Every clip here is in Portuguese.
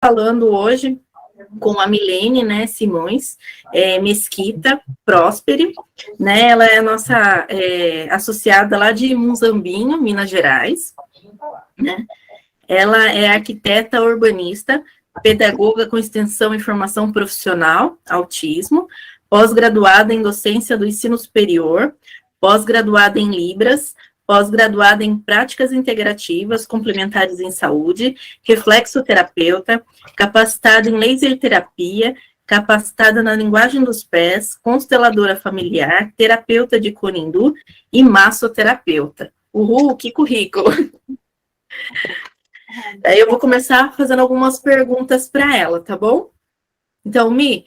falando hoje com a Milene, né, Simões, Mesquita Prósperi, né, ela é nossa associada lá de Muzambinho, Minas Gerais, né, ela é arquiteta urbanista, pedagoga com extensão e formação profissional, autismo, pós-graduada em docência do ensino superior, pós-graduada em Libras, pós-graduada em práticas integrativas complementares em saúde, reflexoterapeuta, capacitada em laser terapia, capacitada na linguagem dos pés, consteladora familiar, terapeuta de Conindu e massoterapeuta. Uhul, que currículo! Aí eu vou começar fazendo algumas perguntas para ela, tá bom? Então, Mi,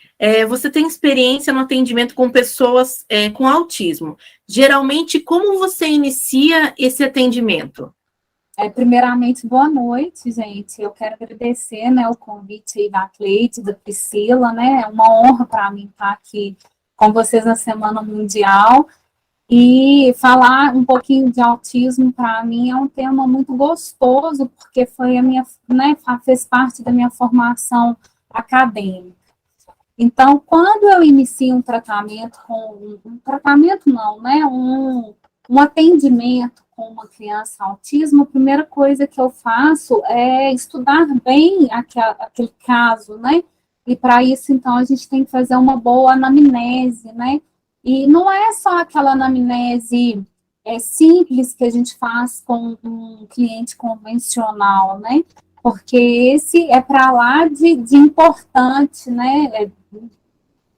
você tem experiência no atendimento com pessoas com autismo. Geralmente, como você inicia esse atendimento? Primeiramente, boa noite, gente. Eu quero agradecer, né, o convite aí da Cleide, da Priscila, né? É uma honra para mim estar aqui com vocês na Semana Mundial. E falar um pouquinho de autismo, para mim, é um tema muito gostoso, porque foi a minha, né, fez parte da minha formação acadêmica. Então, quando eu inicio um tratamento um tratamento não, né, um atendimento com uma criança autismo, a primeira coisa que eu faço é estudar bem aquele caso, né, e para isso, então, a gente tem que fazer uma boa anamnese, né, e não é só aquela anamnese simples que a gente faz com um cliente convencional, né, porque esse é para lá de importante, né,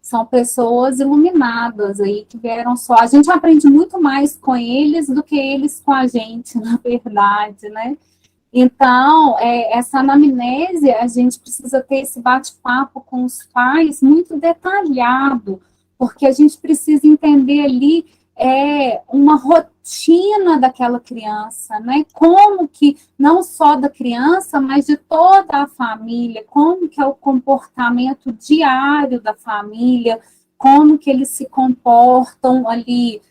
são pessoas iluminadas aí, que vieram só. A gente aprende muito mais com eles do que eles com a gente, na verdade, né? Então, essa anamnese, a gente precisa ter esse bate-papo com os pais muito detalhado, porque a gente precisa entender ali uma rotina daquela criança, né? Como que, não só da criança, mas de toda a família, como que é o comportamento diário da família, como que eles se comportam ali,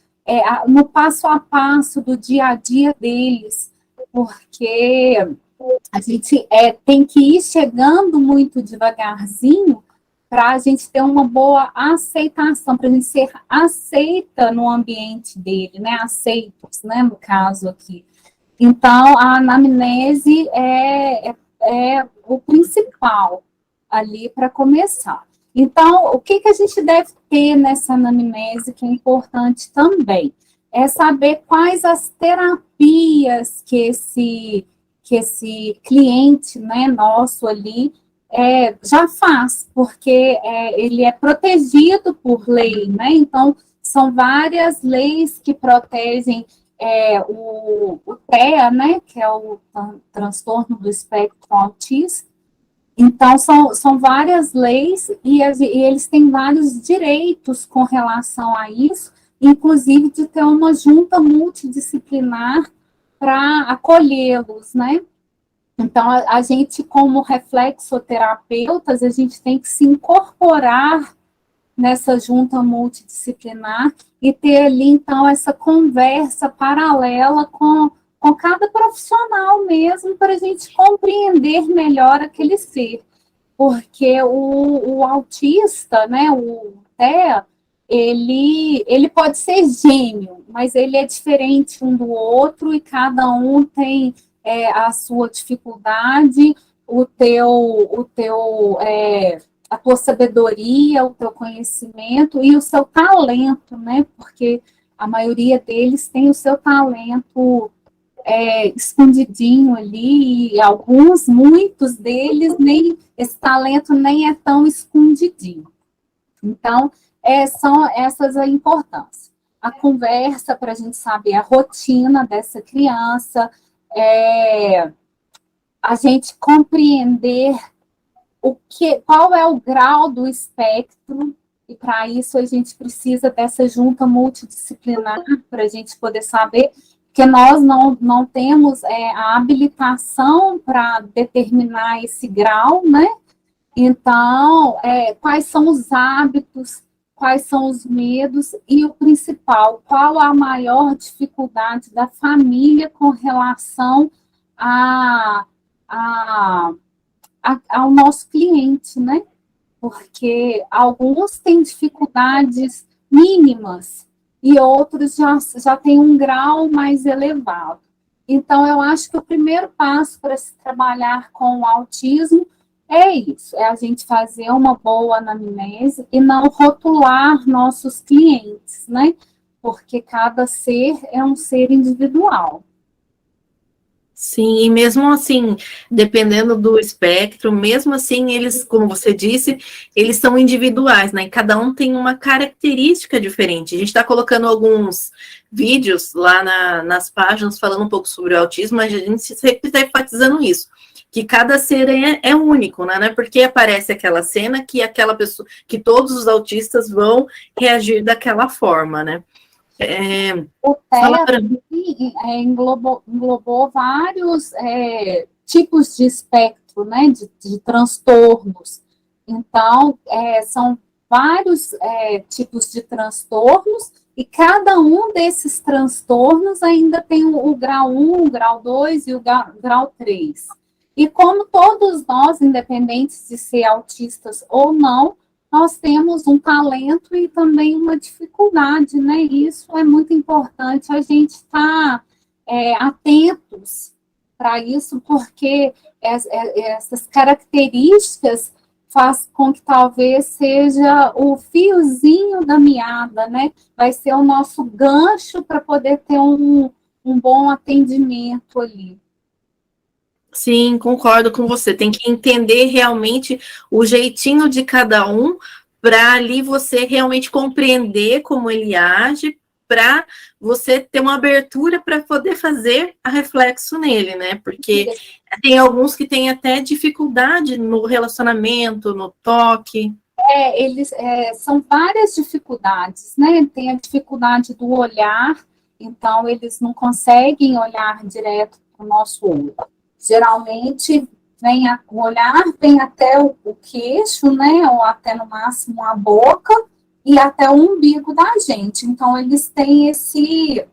no passo a passo do dia a dia deles, porque a gente tem que ir chegando muito devagarzinho para a gente ter uma boa aceitação, para a gente ser aceita no ambiente dele, né? Aceitos, né? No caso aqui. Então, a anamnese é o principal ali para começar. Então, o que a gente deve ter nessa anamnese, que é importante também? É saber quais as terapias que esse cliente, né, nosso ali já faz, porque ele é protegido por lei, né? Então, são várias leis que protegem o TEA, né, que é o transtorno do espectro autista. Então, são várias leis e eles têm vários direitos com relação a isso, inclusive de ter uma junta multidisciplinar para acolhê-los, né? Então, a gente, como reflexoterapeutas, a gente tem que se incorporar nessa junta multidisciplinar e ter ali, então, essa conversa paralela com cada profissional mesmo, para a gente compreender melhor aquele ser. Porque o autista, né, o TEA, ele pode ser gêmeo, mas ele é diferente um do outro e cada um tem a sua dificuldade, a tua sabedoria, o teu conhecimento e o seu talento, né? Porque a maioria deles tem o seu talento escondidinho ali, e muitos deles, esse talento nem é tão escondidinho. Então, são essas a importância. A conversa para a gente saber a rotina dessa criança, a gente compreender qual é o grau do espectro, e para isso a gente precisa dessa junta multidisciplinar para a gente poder saber, que nós não temos a habilitação para determinar esse grau, né? Então, quais são os hábitos, quais são os medos e o principal, qual a maior dificuldade da família com relação a ao nosso cliente, né? Porque alguns têm dificuldades mínimas e outros já têm um grau mais elevado. Então, eu acho que o primeiro passo para se trabalhar com o autismo é isso, é a gente fazer uma boa anamnese e não rotular nossos clientes, né? Porque cada ser é um ser individual. Sim, e mesmo assim, dependendo do espectro, mesmo assim, eles, como você disse, eles são individuais, né? Cada um tem uma característica diferente. A gente está colocando alguns vídeos lá nas páginas falando um pouco sobre o autismo, mas a gente sempre está enfatizando isso, que cada ser é único, né? Não é porque aparece aquela cena que aquela pessoa, que todos os autistas vão reagir daquela forma, né? O TED englobou vários tipos de espectro, né, de transtornos. Então, são vários tipos de transtornos, e cada um desses transtornos ainda tem o grau 1, o grau 2 e o grau 3. E como todos nós, independentes de ser autistas ou não, nós temos um talento e também uma dificuldade, né? Isso é muito importante a gente estar atentos para isso, porque essas características faz com que talvez seja o fiozinho da meada, né? Vai ser o nosso gancho para poder ter um bom atendimento ali. Sim, concordo com você. Tem que entender realmente o jeitinho de cada um para ali você realmente compreender como ele age, para você ter uma abertura para poder fazer a reflexo nele, né? Porque tem alguns que têm até dificuldade no relacionamento, no toque. São várias dificuldades, né? Tem a dificuldade do olhar, então eles não conseguem olhar direto para o nosso olho. Geralmente, o olhar vem até o queixo, né? Ou até no máximo a boca e até o umbigo da gente. Então, eles têm esse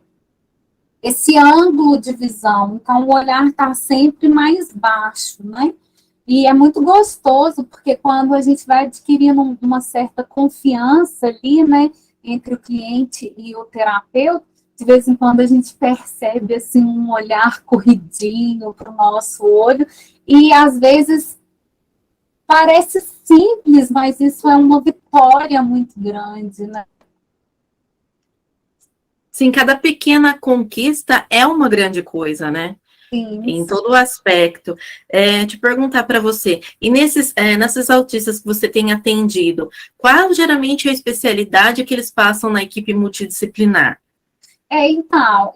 ângulo de visão. Então, o olhar está sempre mais baixo, né? E é muito gostoso, porque quando a gente vai adquirindo uma certa confiança ali, né, entre o cliente e o terapeuta, de vez em quando a gente percebe assim um olhar corridinho para o nosso olho, e às vezes parece simples, mas isso é uma vitória muito grande, né? Sim, cada pequena conquista é uma grande coisa, né? Sim. Em todo o aspecto. Te perguntar para você, e nessas autistas que você tem atendido, qual geralmente é a especialidade que eles passam na equipe multidisciplinar? Então,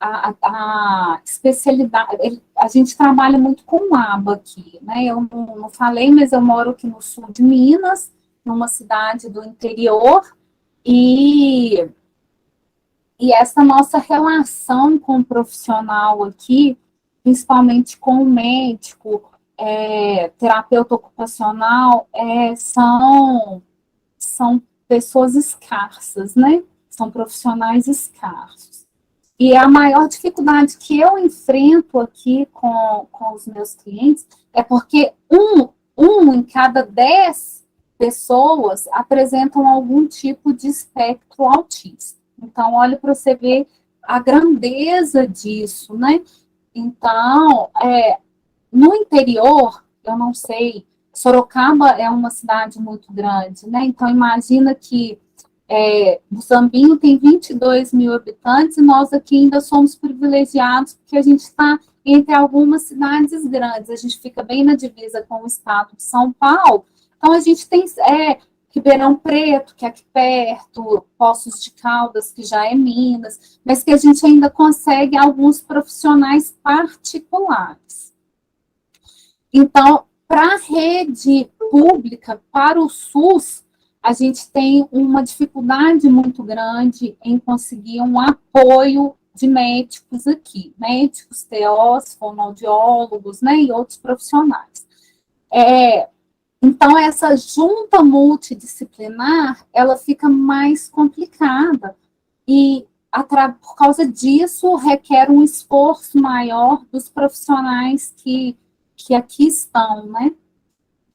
a especialidade, a gente trabalha muito com aba aqui, né? Eu não falei, mas eu moro aqui no sul de Minas, numa cidade do interior, e essa nossa relação com o profissional aqui, principalmente com o médico, terapeuta ocupacional, são pessoas escassas, né? São profissionais escassos. E a maior dificuldade que eu enfrento aqui com os meus clientes é porque um em cada 10 pessoas apresentam algum tipo de espectro autista. Então, olha para você ver a grandeza disso, né? Então, no interior, eu não sei, Sorocaba é uma cidade muito grande, né? Então, imagina que Muzambinho tem 22 mil habitantes e nós aqui ainda somos privilegiados porque a gente está entre algumas cidades grandes, a gente fica bem na divisa com o estado de São Paulo, então a gente tem Ribeirão Preto, que é aqui perto, Poços de Caldas, que já é Minas, mas que a gente ainda consegue alguns profissionais particulares. Então, para a rede pública, para o SUS, a gente tem uma dificuldade muito grande em conseguir um apoio de médicos aqui, médicos, TOs, fonoaudiólogos, né, e outros profissionais. Então, essa junta multidisciplinar, ela fica mais complicada e, por causa disso, requer um esforço maior dos profissionais que que aqui estão, né?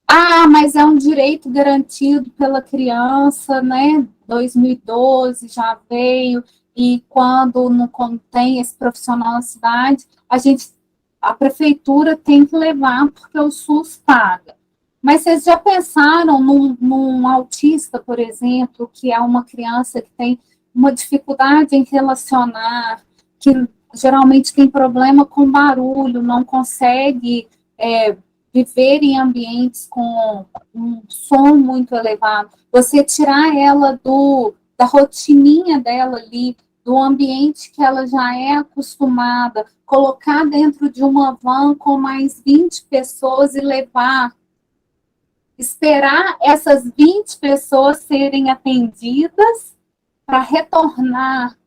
Ah, mas é um direito garantido pela criança, né? 2012 já veio, e quando não contém esse profissional na cidade, a prefeitura tem que levar, porque o SUS paga. Mas vocês já pensaram num autista, por exemplo, que é uma criança que tem uma dificuldade em relacionar, que geralmente tem problema com barulho, não consegue viver em ambientes com um som muito elevado, você tirar ela da rotininha dela ali, do ambiente que ela já é acostumada, colocar dentro de uma van com mais 20 pessoas e levar, esperar essas 20 pessoas serem atendidas para retornar.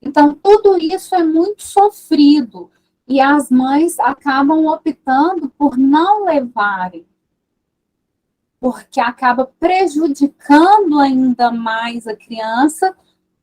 Então, tudo isso é muito sofrido. E as mães acabam optando por não levarem, porque acaba prejudicando ainda mais a criança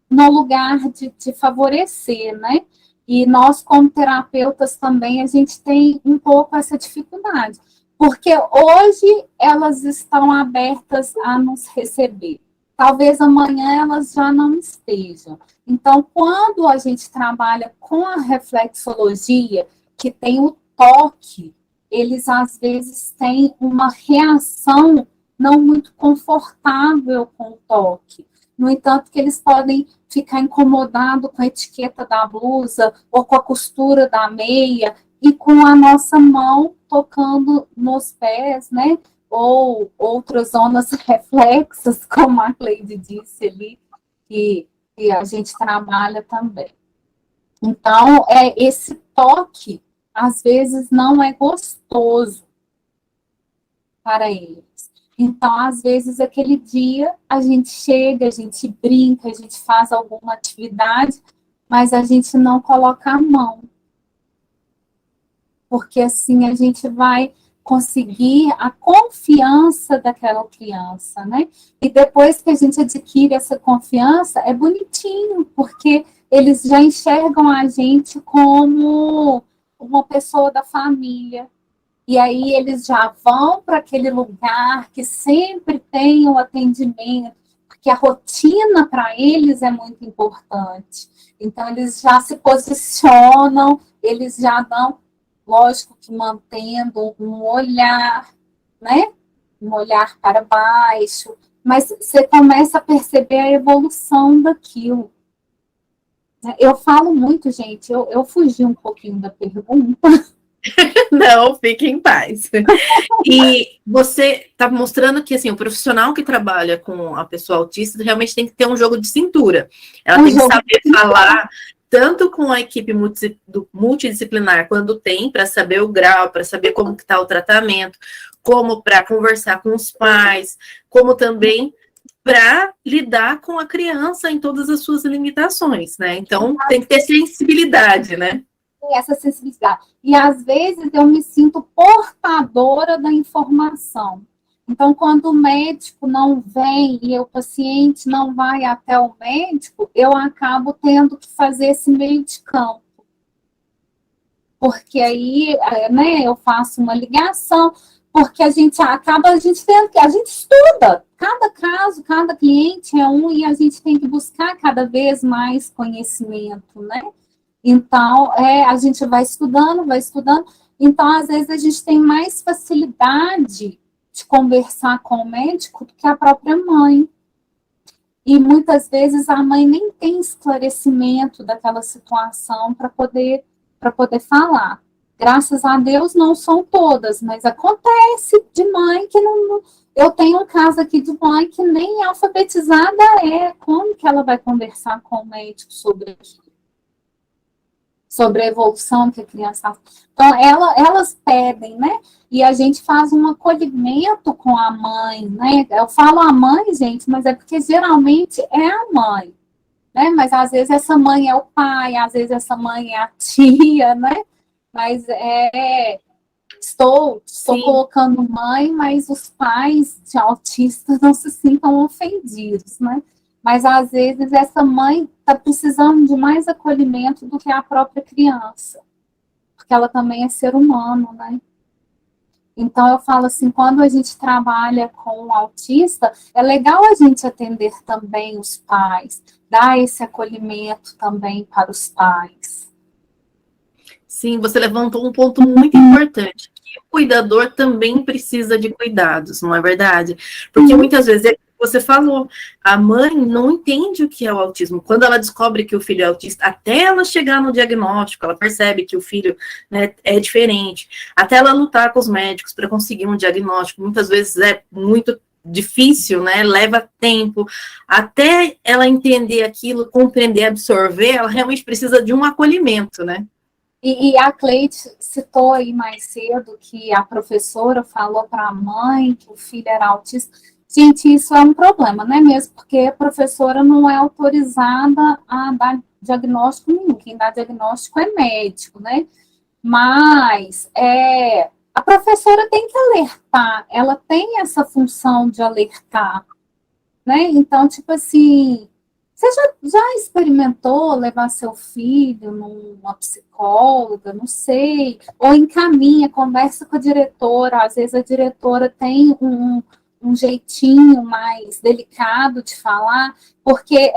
no lugar de favorecer, né? E nós, como terapeutas, também, a gente tem um pouco essa dificuldade, porque hoje elas estão abertas a nos receber. Talvez amanhã elas já não estejam. Então, quando a gente trabalha com a reflexologia, que tem o toque, eles às vezes têm uma reação não muito confortável com o toque. No entanto, que eles podem ficar incomodados com a etiqueta da blusa ou com a costura da meia e com a nossa mão tocando nos pés, né? Ou outras zonas reflexas, como a Cleide disse ali, que a gente trabalha também. Então, esse toque, às vezes, não é gostoso para eles. Então, às vezes, aquele dia, a gente chega, a gente brinca, a gente faz alguma atividade, mas a gente não coloca a mão. Porque assim a gente vai conseguir a confiança daquela criança, né? E depois que a gente adquire essa confiança, é bonitinho, porque eles já enxergam a gente como uma pessoa da família. E aí eles já vão para aquele lugar que sempre tem o atendimento, porque a rotina para eles é muito importante. Então, eles já se posicionam, eles já dão, lógico que mantendo um olhar, né? Um olhar para baixo, mas você começa a perceber a evolução daquilo. Eu falo muito, gente, eu fugi um pouquinho da pergunta. Não, fique em paz. E você está mostrando que assim, o profissional que trabalha com a pessoa autista realmente tem que ter um jogo de cintura. Ela tem que saber falar tanto com a equipe multidisciplinar, quando tem, para saber o grau, para saber como está o tratamento, como para conversar com os pais, como também para lidar com a criança em todas as suas limitações, né? Então, tem que ter sensibilidade, né? Essa sensibilidade. E, às vezes, eu me sinto portadora da informação. Então, quando o médico não vem e o paciente não vai até o médico, eu acabo tendo que fazer esse meio de campo. Porque aí, né, eu faço uma ligação, porque a gente tendo que, a gente estuda, cada caso, cada cliente é um, e a gente tem que buscar cada vez mais conhecimento, né? Então, a gente vai estudando, então, às vezes, a gente tem mais facilidade de conversar com o médico do que a própria mãe. E, muitas vezes, a mãe nem tem esclarecimento daquela situação para poder falar. Graças a Deus, não são todas, mas acontece de mãe que não... Eu tenho um caso aqui de mãe que nem alfabetizada é. Como que ela vai conversar com o médico sobre aquilo? Sobre a evolução que a criança... Então, elas pedem, né? E a gente faz um acolhimento com a mãe, né? Eu falo a mãe, gente, mas é porque geralmente é a mãe, né? Mas às vezes essa mãe é o pai, às vezes essa mãe é a tia, né? Mas estou colocando mãe, mas os pais de autistas não se sintam ofendidos, né? Mas, às vezes, essa mãe está precisando de mais acolhimento do que a própria criança. Porque ela também é ser humano, né? Então, eu falo assim, quando a gente trabalha com um autista, é legal a gente atender também os pais, dar esse acolhimento também para os pais. Sim, você levantou um ponto muito importante, que o cuidador também precisa de cuidados, não é verdade? Porque muitas vezes, você falou, a mãe não entende o que é o autismo. Quando ela descobre que o filho é autista, até ela chegar no diagnóstico, ela percebe que o filho, né, é diferente. Até ela lutar com os médicos para conseguir um diagnóstico, muitas vezes é muito difícil, né? Leva tempo. Até ela entender aquilo, compreender, absorver, ela realmente precisa de um acolhimento, né? E a Cleide citou aí mais cedo que a professora falou para a mãe que o filho era autista. Gente, isso é um problema, né? Mesmo porque a professora não é autorizada a dar diagnóstico nenhum. Quem dá diagnóstico é médico, né? Mas a professora tem que alertar, ela tem essa função de alertar, né? Então, tipo assim, você já experimentou levar seu filho numa psicóloga, não sei, ou encaminha, conversa com a diretora, às vezes a diretora tem um jeitinho mais delicado de falar, porque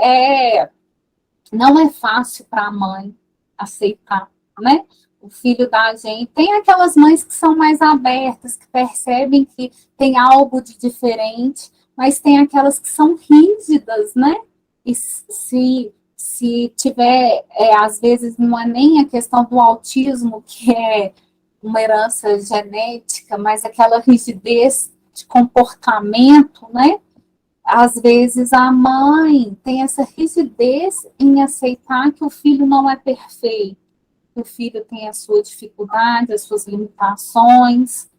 não é fácil para a mãe aceitar, né? O filho da gente. Tem aquelas mães que são mais abertas, que percebem que tem algo de diferente, mas tem aquelas que são rígidas, né? E se tiver, às vezes não é nem a questão do autismo, que é uma herança genética, mas aquela rigidez de comportamento, né? Às vezes a mãe tem essa rigidez em aceitar que o filho não é perfeito, que o filho tem a sua dificuldade, as suas limitações,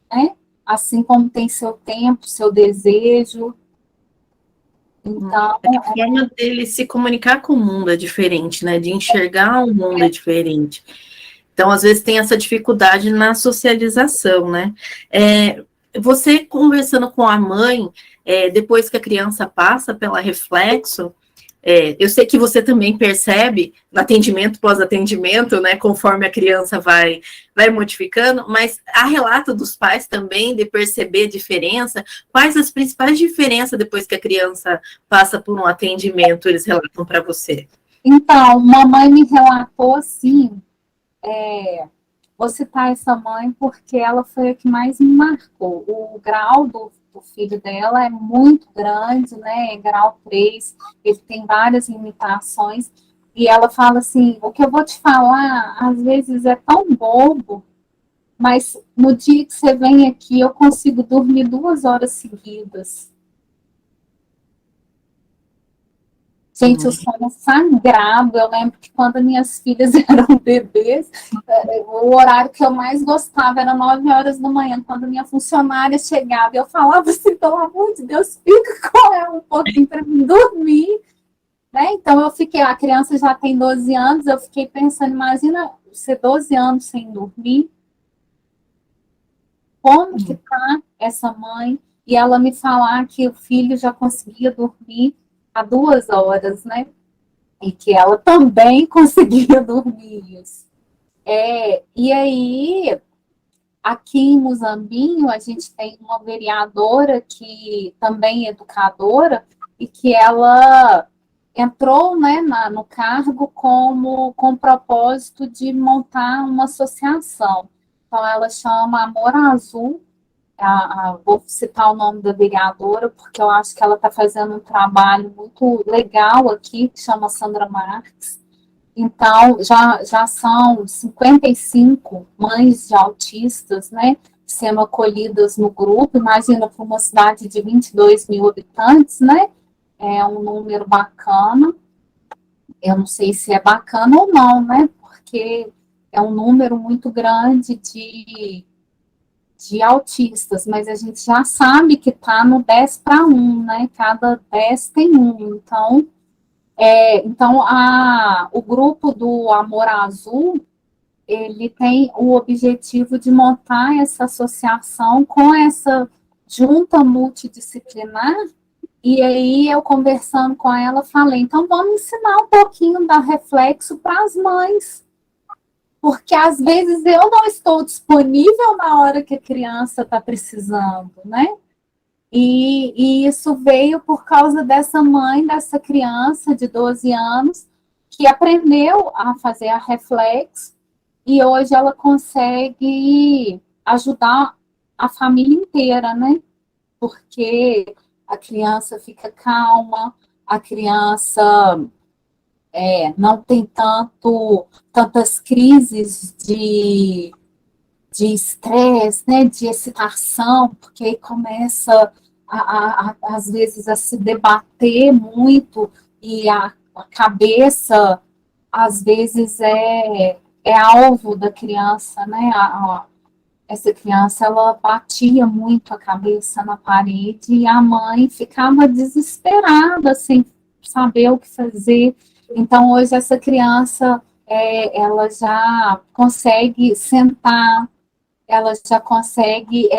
né? Assim como tem seu tempo, seu desejo. Então, a forma dele se comunicar com o mundo é diferente, né? De enxergar o mundo é diferente. Então, às vezes, tem essa dificuldade na socialização, né? Você conversando com a mãe, depois que a criança passa pela reflexo, eu sei que você também percebe no atendimento, pós-atendimento, né, conforme a criança vai modificando, mas há relato dos pais também de perceber diferença. Quais as principais diferenças depois que a criança passa por um atendimento, eles relatam para você? então, mamãe me relatou assim, vou citar essa mãe porque ela foi a que mais me marcou. O grau do filho dela é muito grande, né? É grau 3, ele tem várias limitações. E ela fala assim: o que eu vou te falar, às vezes é tão bobo, mas no dia que você vem aqui, eu consigo dormir 2 horas seguidas. Gente, o sono sagrado. Eu lembro que quando minhas filhas eram bebês, o horário que eu mais gostava era 9 horas da manhã, quando minha funcionária chegava. Eu falava assim, pelo amor de Deus, fica com ela um pouquinho para mim dormir. Né? Então, eu fiquei, a criança já tem 12 anos, eu fiquei pensando, imagina ser 12 anos sem dormir. Como que tá essa mãe? E ela me falar que o filho já conseguia dormir há 2 horas, né? E que ela também conseguia dormir isso. E aí, aqui em Muzambinho, a gente tem uma vereadora que também é educadora e que ela entrou, né, no cargo com o propósito de montar uma associação. Então, ela chama Amor Azul. Vou citar o nome da vereadora, porque eu acho que ela está fazendo um trabalho muito legal aqui, que chama Sandra Marques. Então, já são 55 mães de autistas, né, sendo acolhidas no grupo. Imagina, para uma cidade de 22 mil habitantes, né, é um número bacana. Eu não sei se é bacana ou não, né, porque é um número muito grande de autistas, mas a gente já sabe que está no 10 para 1, né? Cada 10 tem um. Então o grupo do Amor Azul, ele tem o objetivo de montar essa associação com essa junta multidisciplinar, e aí eu conversando com ela, falei, então vamos ensinar um pouquinho da reflexo para as mães, porque às vezes eu não estou disponível na hora que a criança está precisando, né? E isso veio por causa dessa mãe, dessa criança de 12 anos, que aprendeu a fazer a reflexo, e hoje ela consegue ajudar a família inteira, né? Porque a criança fica calma, a criança não tem tantas crises de estresse, né, de excitação, porque aí começa, às vezes, a se debater muito, e a cabeça, às vezes, é alvo da criança, né? Essa criança, ela batia muito a cabeça na parede, e a mãe ficava desesperada, sem saber o que fazer. Então, hoje, essa criança, ela já consegue sentar, ela já consegue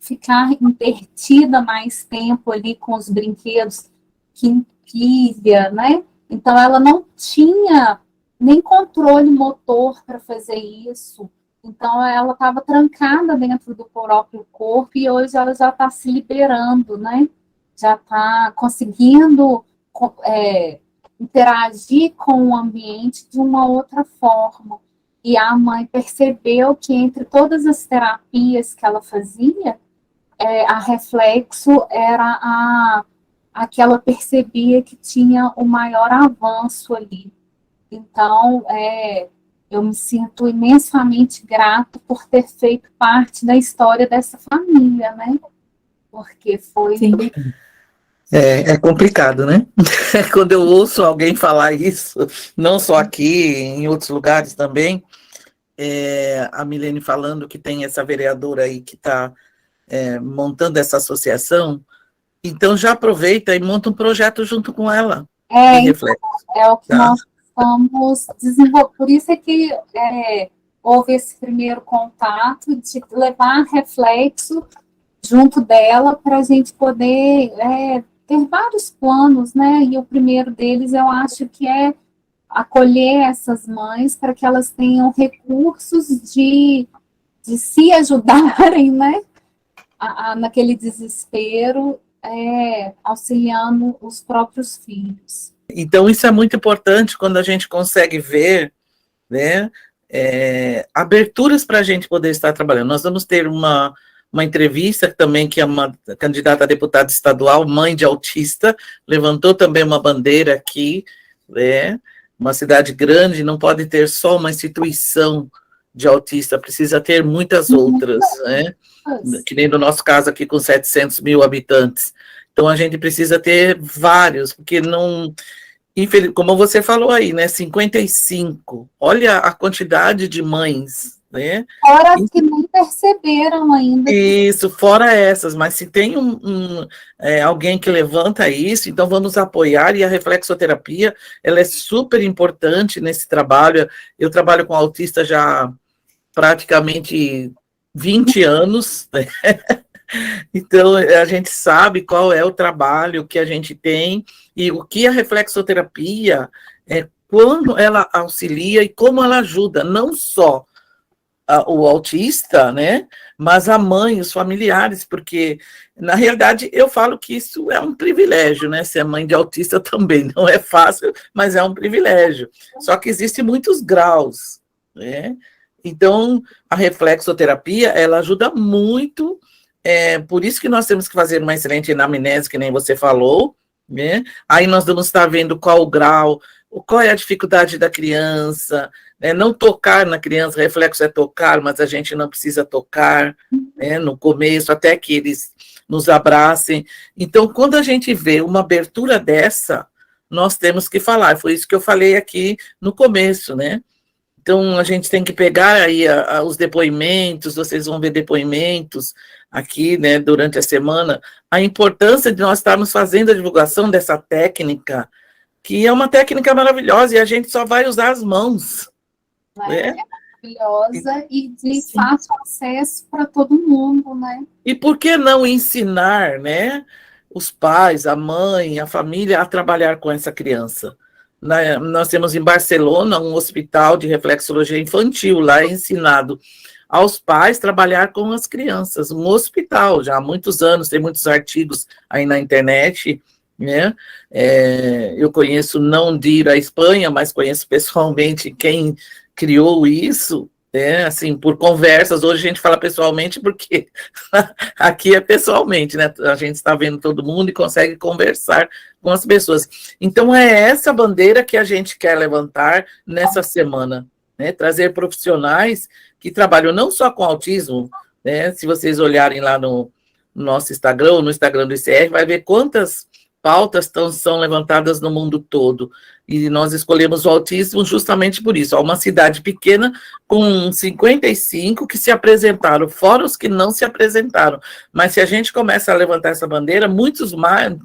ficar entretida mais tempo ali com os brinquedos que empilha, né? Então, ela não tinha nem controle motor para fazer isso. Então, ela estava trancada dentro do próprio corpo, e hoje ela já está se liberando, né? Já está conseguindo interagir com o ambiente de uma outra forma. E a mãe percebeu que entre todas as terapias que ela fazia, a reflexo era a que ela percebia que tinha o maior avanço ali. Então, eu me sinto imensamente grato por ter feito parte da história dessa família, né? Porque foi... Sim. É complicado, né? Quando eu ouço alguém falar isso, não só aqui, em outros lugares também, a Milene falando que tem essa vereadora aí que está montando essa associação, então já aproveita e monta um projeto junto com ela. É o que nós estamos desenvolvendo. Por isso é que houve esse primeiro contato de levar reflexo junto dela para a gente poder ter vários planos, né? E o primeiro deles, eu acho que é acolher essas mães para que elas tenham recursos de se ajudarem, né? Naquele desespero, auxiliando os próprios filhos. Então, isso é muito importante quando a gente consegue ver, né, aberturas para a gente poder estar trabalhando. Nós vamos ter uma entrevista também, que é uma candidata a deputada estadual, mãe de autista, levantou também uma bandeira aqui, né, uma cidade grande não pode ter só uma instituição de autista, precisa ter muitas outras, né, que nem no nosso caso aqui com 700 mil habitantes. Então, a gente precisa ter vários, porque não... Como você falou aí, né, 55, olha a quantidade de mães, né? Fora as que nem perceberam ainda. Isso, fora essas, mas se tem alguém que levanta isso, então vamos apoiar, e a reflexoterapia, ela é super importante nesse trabalho. Eu trabalho com autista já praticamente 20 anos, né? Então, a gente sabe qual é o trabalho que a gente tem e o que a reflexoterapia quando ela auxilia e como ela ajuda, não só o autista, né, mas a mãe, os familiares, porque, na realidade, eu falo que isso é um privilégio, né, ser mãe de autista também, não é fácil, mas é um privilégio. Só que existem muitos graus, né, então, a reflexoterapia, ela ajuda muito. Por isso que nós temos que fazer uma excelente anamnese, que nem você falou, né? Aí nós vamos estar vendo qual o grau, qual é a dificuldade da criança, né? Não tocar na criança, reflexo é tocar, mas a gente não precisa tocar, né? No começo, até que eles nos abracem. Então, quando a gente vê uma abertura dessa, nós temos que falar, foi isso que eu falei aqui no começo, né? Então, a gente tem que pegar aí os depoimentos, vocês vão ver depoimentos aqui, né, durante a semana, a importância de nós estarmos fazendo a divulgação dessa técnica, que é uma técnica maravilhosa, e a gente só vai usar as mãos. Né? Maravilhosa e de fácil acesso para todo mundo, né? E por que não ensinar, né, os pais, a mãe, a família a trabalhar com essa criança? Nós temos em Barcelona um hospital de reflexologia infantil, lá é ensinado aos pais trabalhar com as crianças, um hospital, já há muitos anos, tem muitos artigos aí na internet, né? Eu conheço, não de ir à Espanha, mas conheço pessoalmente quem criou isso, assim, por conversas. Hoje a gente fala pessoalmente porque aqui é pessoalmente, né? A gente está vendo todo mundo e consegue conversar com as pessoas. Então é essa bandeira que a gente quer levantar nessa semana, né? Trazer profissionais que trabalham não só com autismo, né? Se vocês olharem lá no nosso Instagram, no Instagram do ICR, vai ver quantas pautas são levantadas no mundo todo. E nós escolhemos o autismo justamente por isso. Há uma cidade pequena com 55 que se apresentaram, fora os que não se apresentaram. Mas se a gente começa a levantar essa bandeira, muitos mais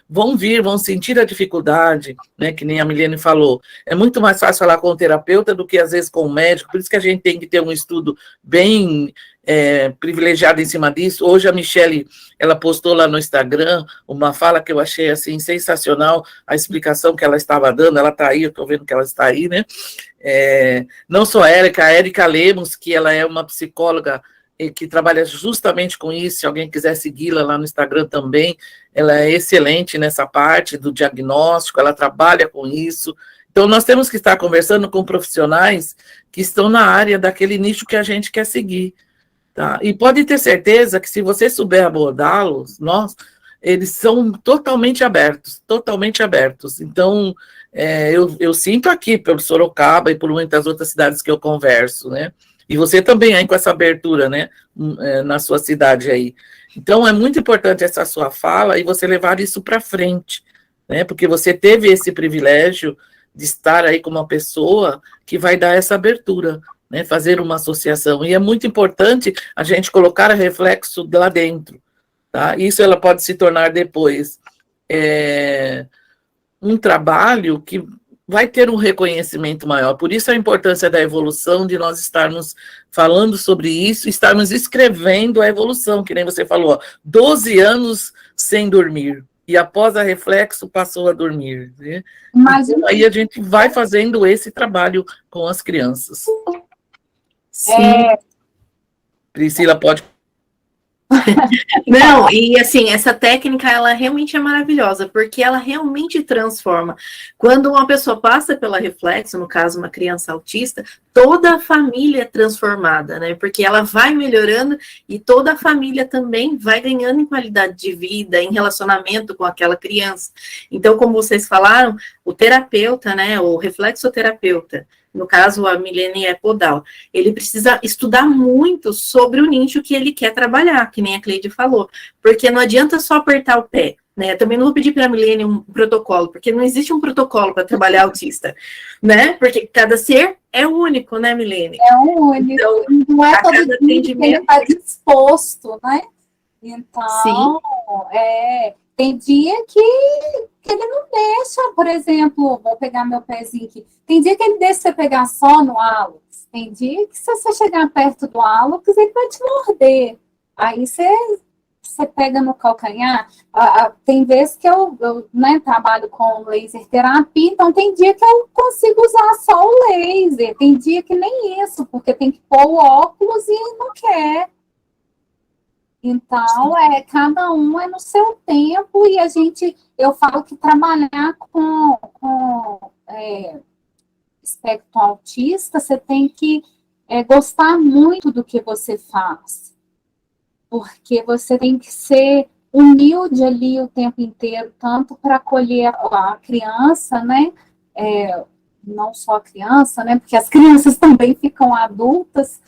vão vir, vão sentir a dificuldade, né, que nem a Milene falou. É muito mais fácil falar com o terapeuta do que, às vezes, com o médico, por isso que a gente tem que ter um estudo bem privilegiado em cima disso. Hoje a Michele, ela postou lá no Instagram uma fala que eu achei, assim, sensacional, a explicação que ela estava dando, ela está aí, eu estou vendo que ela está aí, né? Não só a Érica Lemos, que ela é uma psicóloga que trabalha justamente com isso, se alguém quiser segui-la lá no Instagram também, ela é excelente nessa parte do diagnóstico, ela trabalha com isso. Então, nós temos que estar conversando com profissionais que estão na área daquele nicho que a gente quer seguir, tá? E pode ter certeza que se você souber abordá-los, eles são totalmente abertos, totalmente abertos. Então, eu sinto aqui, pelo Sorocaba e por muitas outras cidades que eu converso, né? E você também aí com essa abertura, né, na sua cidade aí. Então, é muito importante essa sua fala e você levar isso para frente, né, porque você teve esse privilégio de estar aí com uma pessoa que vai dar essa abertura, né, fazer uma associação. E é muito importante a gente colocar a Reflexo lá dentro, tá? Isso ela pode se tornar depois um trabalho que vai ter um reconhecimento maior. Por isso a importância da evolução, de nós estarmos falando sobre isso, estarmos escrevendo a evolução, que nem você falou, 12 anos sem dormir, e após a Reflexo passou a dormir, né? Então, aí a gente vai fazendo esse trabalho com as crianças. Sim. Priscila, pode... Não, e assim, essa técnica, ela realmente é maravilhosa, porque ela realmente transforma. Quando uma pessoa passa pela Reflexo, no caso, uma criança autista, toda a família é transformada, né? Porque ela vai melhorando e toda a família também vai ganhando em qualidade de vida, em relacionamento com aquela criança. Então, como vocês falaram, o terapeuta, né, o reflexoterapeuta, no caso, a Milene é podal, ele precisa estudar muito sobre o nicho que ele quer trabalhar, que nem a Cleide falou, porque não adianta só apertar o pé, né? Também não vou pedir para a Milene um protocolo, porque não existe um protocolo para trabalhar autista, né? Porque cada ser é único, né, Milene? É único, então, não é todo dia que ele está disposto, né? Então, tem dia que ele não deixa, por exemplo, vou pegar meu pezinho aqui, tem dia que ele deixa você pegar só no hálux, tem dia que se você chegar perto do hálux, ele vai te morder, aí você pega no calcanhar. Tem vezes que eu né, trabalho com laser terapia, então tem dia que eu consigo usar só o laser, tem dia que nem isso, porque tem que pôr o óculos e não quer. Então, cada um é no seu tempo, e eu falo que trabalhar com espectro autista, você tem que gostar muito do que você faz, porque você tem que ser humilde ali o tempo inteiro, tanto para acolher a criança, né, não só a criança, né, porque as crianças também ficam adultas,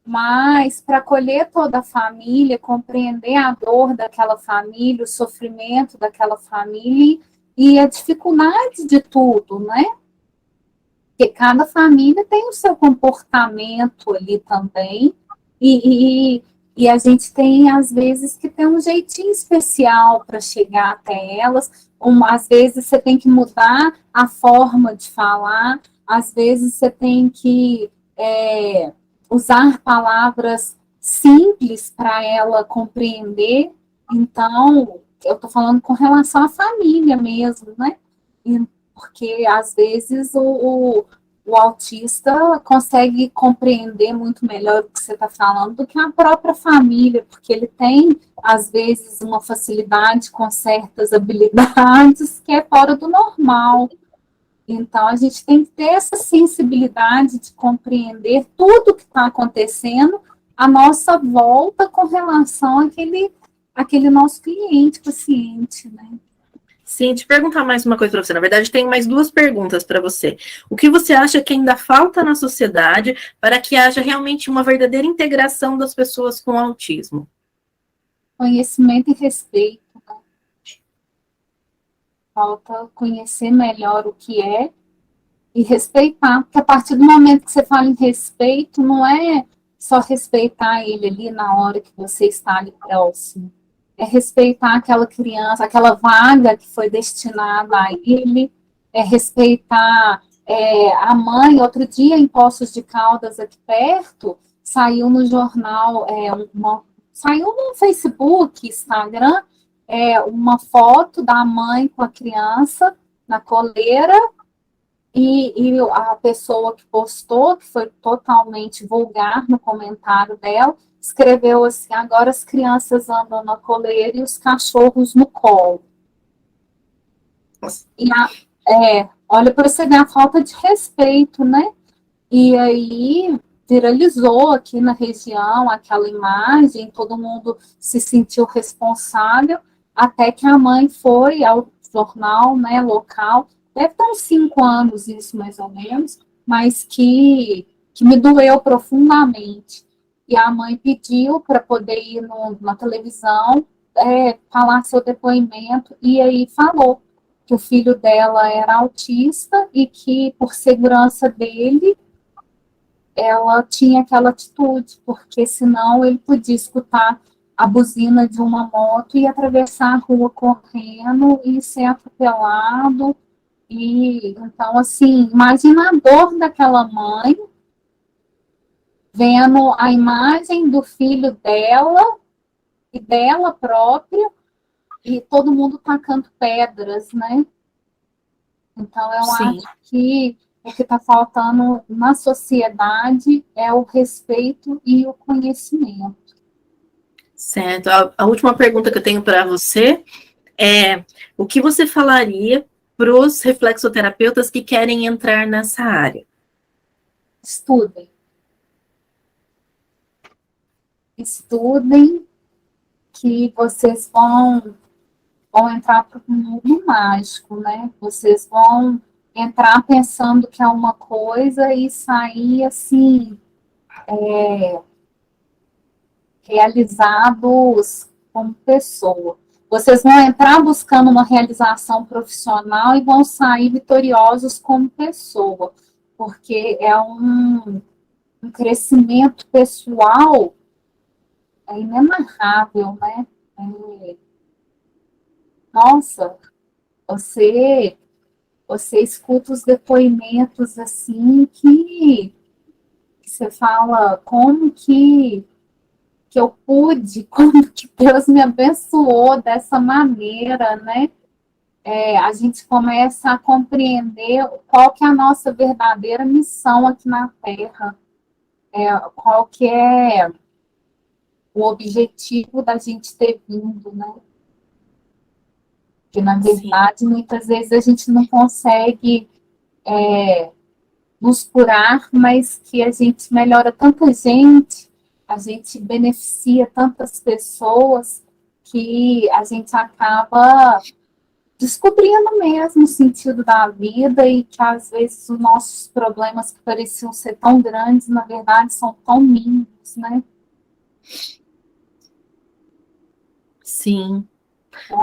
mas para acolher toda a família, compreender a dor daquela família, o sofrimento daquela família e a dificuldade de tudo, né? Porque cada família tem o seu comportamento ali também, e a gente tem, às vezes, que ter um jeitinho especial para chegar até elas. Às vezes você tem que mudar a forma de falar, às vezes você tem que usar palavras simples para ela compreender. Então, eu estou falando com relação à família mesmo, né? porque às vezes o autista consegue compreender muito melhor o que você está falando do que a própria família, porque ele tem, às vezes, uma facilidade com certas habilidades que é fora do normal. Então, a gente tem que ter essa sensibilidade de compreender tudo o que está acontecendo à nossa volta com relação àquele nosso cliente, paciente, né? Sim, te perguntar mais uma coisa para você. Na verdade, tem mais duas perguntas para você. O que você acha que ainda falta na sociedade para que haja realmente uma verdadeira integração das pessoas com autismo? Conhecimento e respeito. Né? Falta conhecer melhor o que é e respeitar, porque a partir do momento que você fala em respeito, não é só respeitar ele ali na hora que você está ali próximo. É respeitar aquela criança, aquela vaga que foi destinada a ele, é respeitar a mãe. Outro dia, em Poços de Caldas, aqui perto, saiu no jornal, saiu no Facebook, Instagram, uma foto da mãe com a criança na coleira, e a pessoa que postou, que foi totalmente vulgar no comentário dela, escreveu assim: agora as crianças andam na coleira e os cachorros no colo. E olha para você ver a falta de respeito, né? E aí viralizou aqui na região aquela imagem, todo mundo se sentiu responsável, até que a mãe foi ao jornal, né, local, deve ter uns 5 anos isso mais ou menos, mas que me doeu profundamente. E a mãe pediu para poder ir na televisão, falar seu depoimento, e aí falou que o filho dela era autista e que, por segurança dele, ela tinha aquela atitude, porque senão ele podia escutar a buzina de uma moto e atravessar a rua correndo e ser atropelado. E então, assim, imagina a dor daquela mãe vendo a imagem do filho dela e dela própria e todo mundo tacando pedras, né? Então, eu Sim. acho que o que está faltando na sociedade é o respeito e o conhecimento. Certo. A última pergunta que eu tenho para você é: o que você falaria para os reflexoterapeutas que querem entrar nessa área? Estudem. Estudem, que vocês vão entrar para o mundo mágico, né? Vocês vão entrar pensando que é uma coisa e sair, assim, realizados como pessoa. Vocês vão entrar buscando uma realização profissional e vão sair vitoriosos como pessoa, porque é um crescimento pessoal inenarrável, né? Nossa, você escuta os depoimentos assim que você fala como que eu pude, como que Deus me abençoou dessa maneira, né? A gente começa a compreender qual que é a nossa verdadeira missão aqui na Terra, qual que é o objetivo da gente ter vindo, né? Que, na verdade, sim, muitas vezes a gente não consegue nos curar, mas que a gente melhora tanta gente, a gente beneficia tantas pessoas, que a gente acaba descobrindo mesmo o sentido da vida e que, às vezes, os nossos problemas que pareciam ser tão grandes, na verdade, são tão mínimos, né? Sim,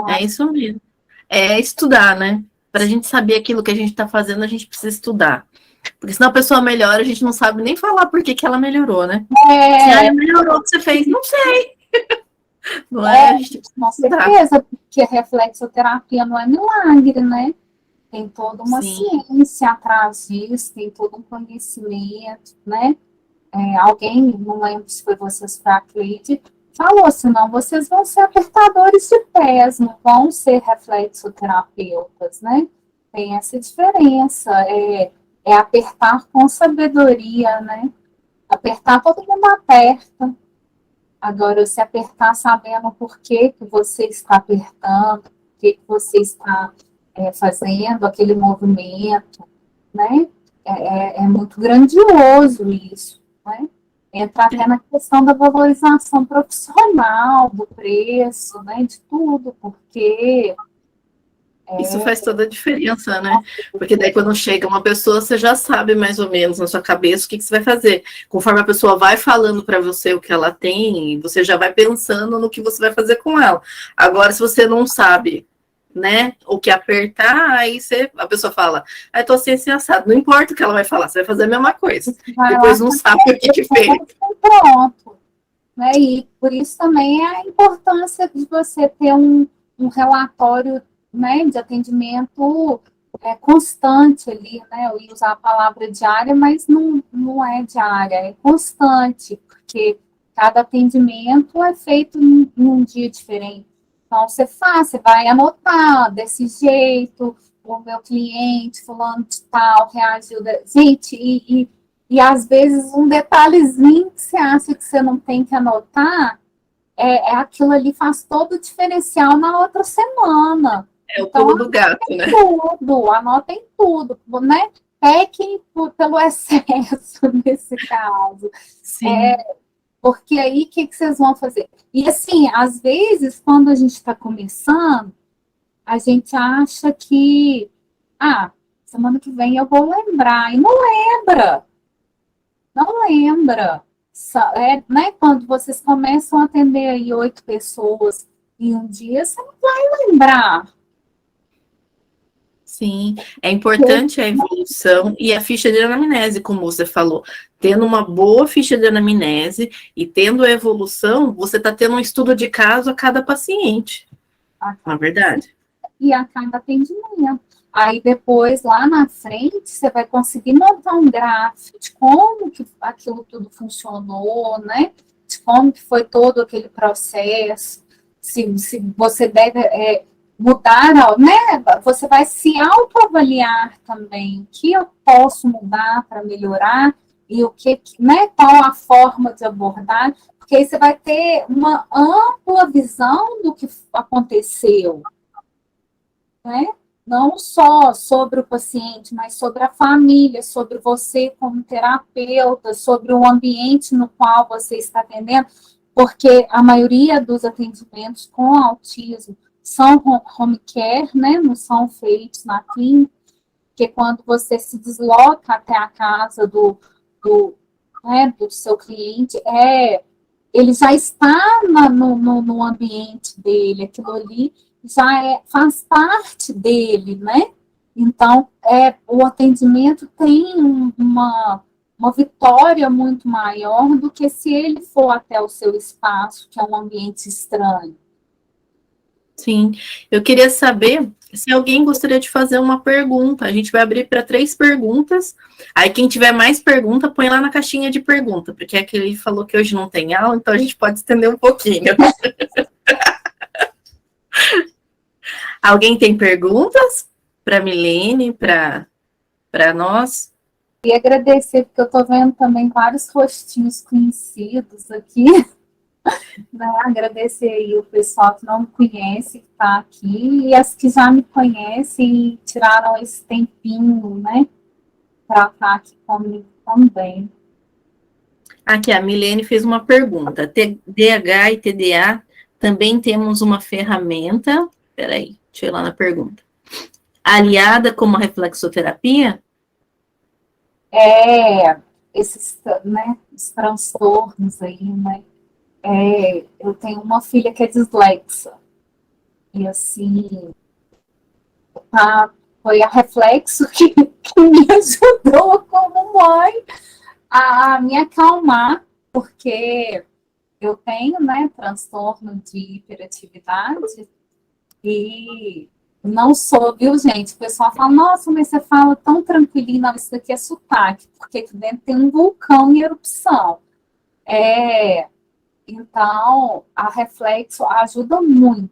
é isso mesmo. É estudar, né? Para a gente saber aquilo que a gente está fazendo, a gente precisa estudar. Porque senão a pessoa melhora, a gente não sabe nem falar por que ela melhorou, né? Se melhorou o que você fez, não sei. Não é? A gente precisa com certeza, porque a reflexoterapia não é milagre, né? Tem toda uma ciência atrás disso, tem todo um conhecimento, né? Alguém, não lembro se foi vocês, foi a Cleide, falou, senão vocês vão ser apertadores de pés, não vão ser reflexoterapeutas, né? Tem essa diferença, é apertar com sabedoria, né? Apertar, todo mundo aperta. Agora, se apertar sabendo por que que você está apertando, por que você está fazendo aquele movimento, né? É muito grandioso isso, né? Entra até na questão da valorização profissional, do preço, né? De tudo, porque Isso faz toda a diferença, né? Porque daí quando chega uma pessoa, você já sabe mais ou menos na sua cabeça o que você vai fazer. Conforme a pessoa vai falando para você o que ela tem, você já vai pensando no que você vai fazer com ela. Agora, se você não sabe, né, o que apertar, aí a pessoa fala, eu tô assim, assado. Não importa o que ela vai falar, você vai fazer a mesma coisa. vai Depois lá não sabe o que fez. pronto. Né? E por isso também é a importância de você ter um relatório, né, de atendimento constante ali, né? Eu ia usar a palavra diária, mas não é diária, é constante, porque cada atendimento é feito num dia diferente. Então, você vai anotar desse jeito, o meu cliente, fulano de tal, reagiu. Gente, e às vezes um detalhezinho que você acha que você não tem que anotar, aquilo ali faz todo o diferencial na outra semana. É o Então, pulo do gato, né? Anotem tudo, né? Pequem pelo excesso nesse caso. Sim. Porque aí, o que vocês vão fazer? E assim, às vezes, quando a gente está começando, a gente acha que, semana que vem eu vou lembrar, e não lembra. Não lembra. Né, quando vocês começam a atender aí 8 pessoas em um dia, você não vai lembrar. Sim, é importante a evolução e a ficha de anamnese, como você falou. Tendo uma boa ficha de anamnese e tendo a evolução, você está tendo um estudo de caso a cada paciente. Não é verdade? E a cada atendimento. Aí depois, lá na frente, você vai conseguir montar um gráfico de como que aquilo tudo funcionou, né? De como que foi todo aquele processo, se você deve mudar, né? Você vai se autoavaliar também, o que eu posso mudar para melhorar e o que, né? Qual a forma de abordar, porque aí você vai ter uma ampla visão do que aconteceu, né? Não só sobre o paciente, mas sobre a família, sobre você como terapeuta, sobre o ambiente no qual você está atendendo, porque a maioria dos atendimentos com autismo são home care, né? Não são feitos na clínica, porque quando você se desloca até a casa né, do seu cliente, ele já está no ambiente dele, aquilo ali já faz parte dele, né? Então, o atendimento tem uma vitória muito maior do que se ele for até o seu espaço, que é um ambiente estranho. Sim, eu queria saber se alguém gostaria de fazer uma pergunta. A gente vai abrir para 3 perguntas. Aí, quem tiver mais pergunta, põe lá na caixinha de pergunta, porque aquele falou que hoje não tem aula, então a gente pode estender um pouquinho. Alguém tem perguntas para a Milene, para nós? E agradecer, porque eu estou vendo também vários rostinhos conhecidos aqui. Né? Agradecer aí o pessoal que não me conhece, que está aqui, e as que já me conhecem e tiraram esse tempinho, né, para estar aqui comigo também. Aqui, a Milene fez uma pergunta. TDAH e TDA também temos uma ferramenta. Peraí, deixa eu ir lá na pergunta. Aliada como a reflexoterapia? Esses, né, os transtornos aí, né? Eu tenho uma filha que é dislexa. E assim, foi a reflexo que me ajudou como mãe a me acalmar, porque eu tenho, né, transtorno de hiperatividade e não sou, viu, gente? O pessoal fala, nossa, mas você fala tão tranquilinho, não, isso daqui é sotaque, porque aqui dentro tem um vulcão em erupção. Então, a reflexo ajuda muito.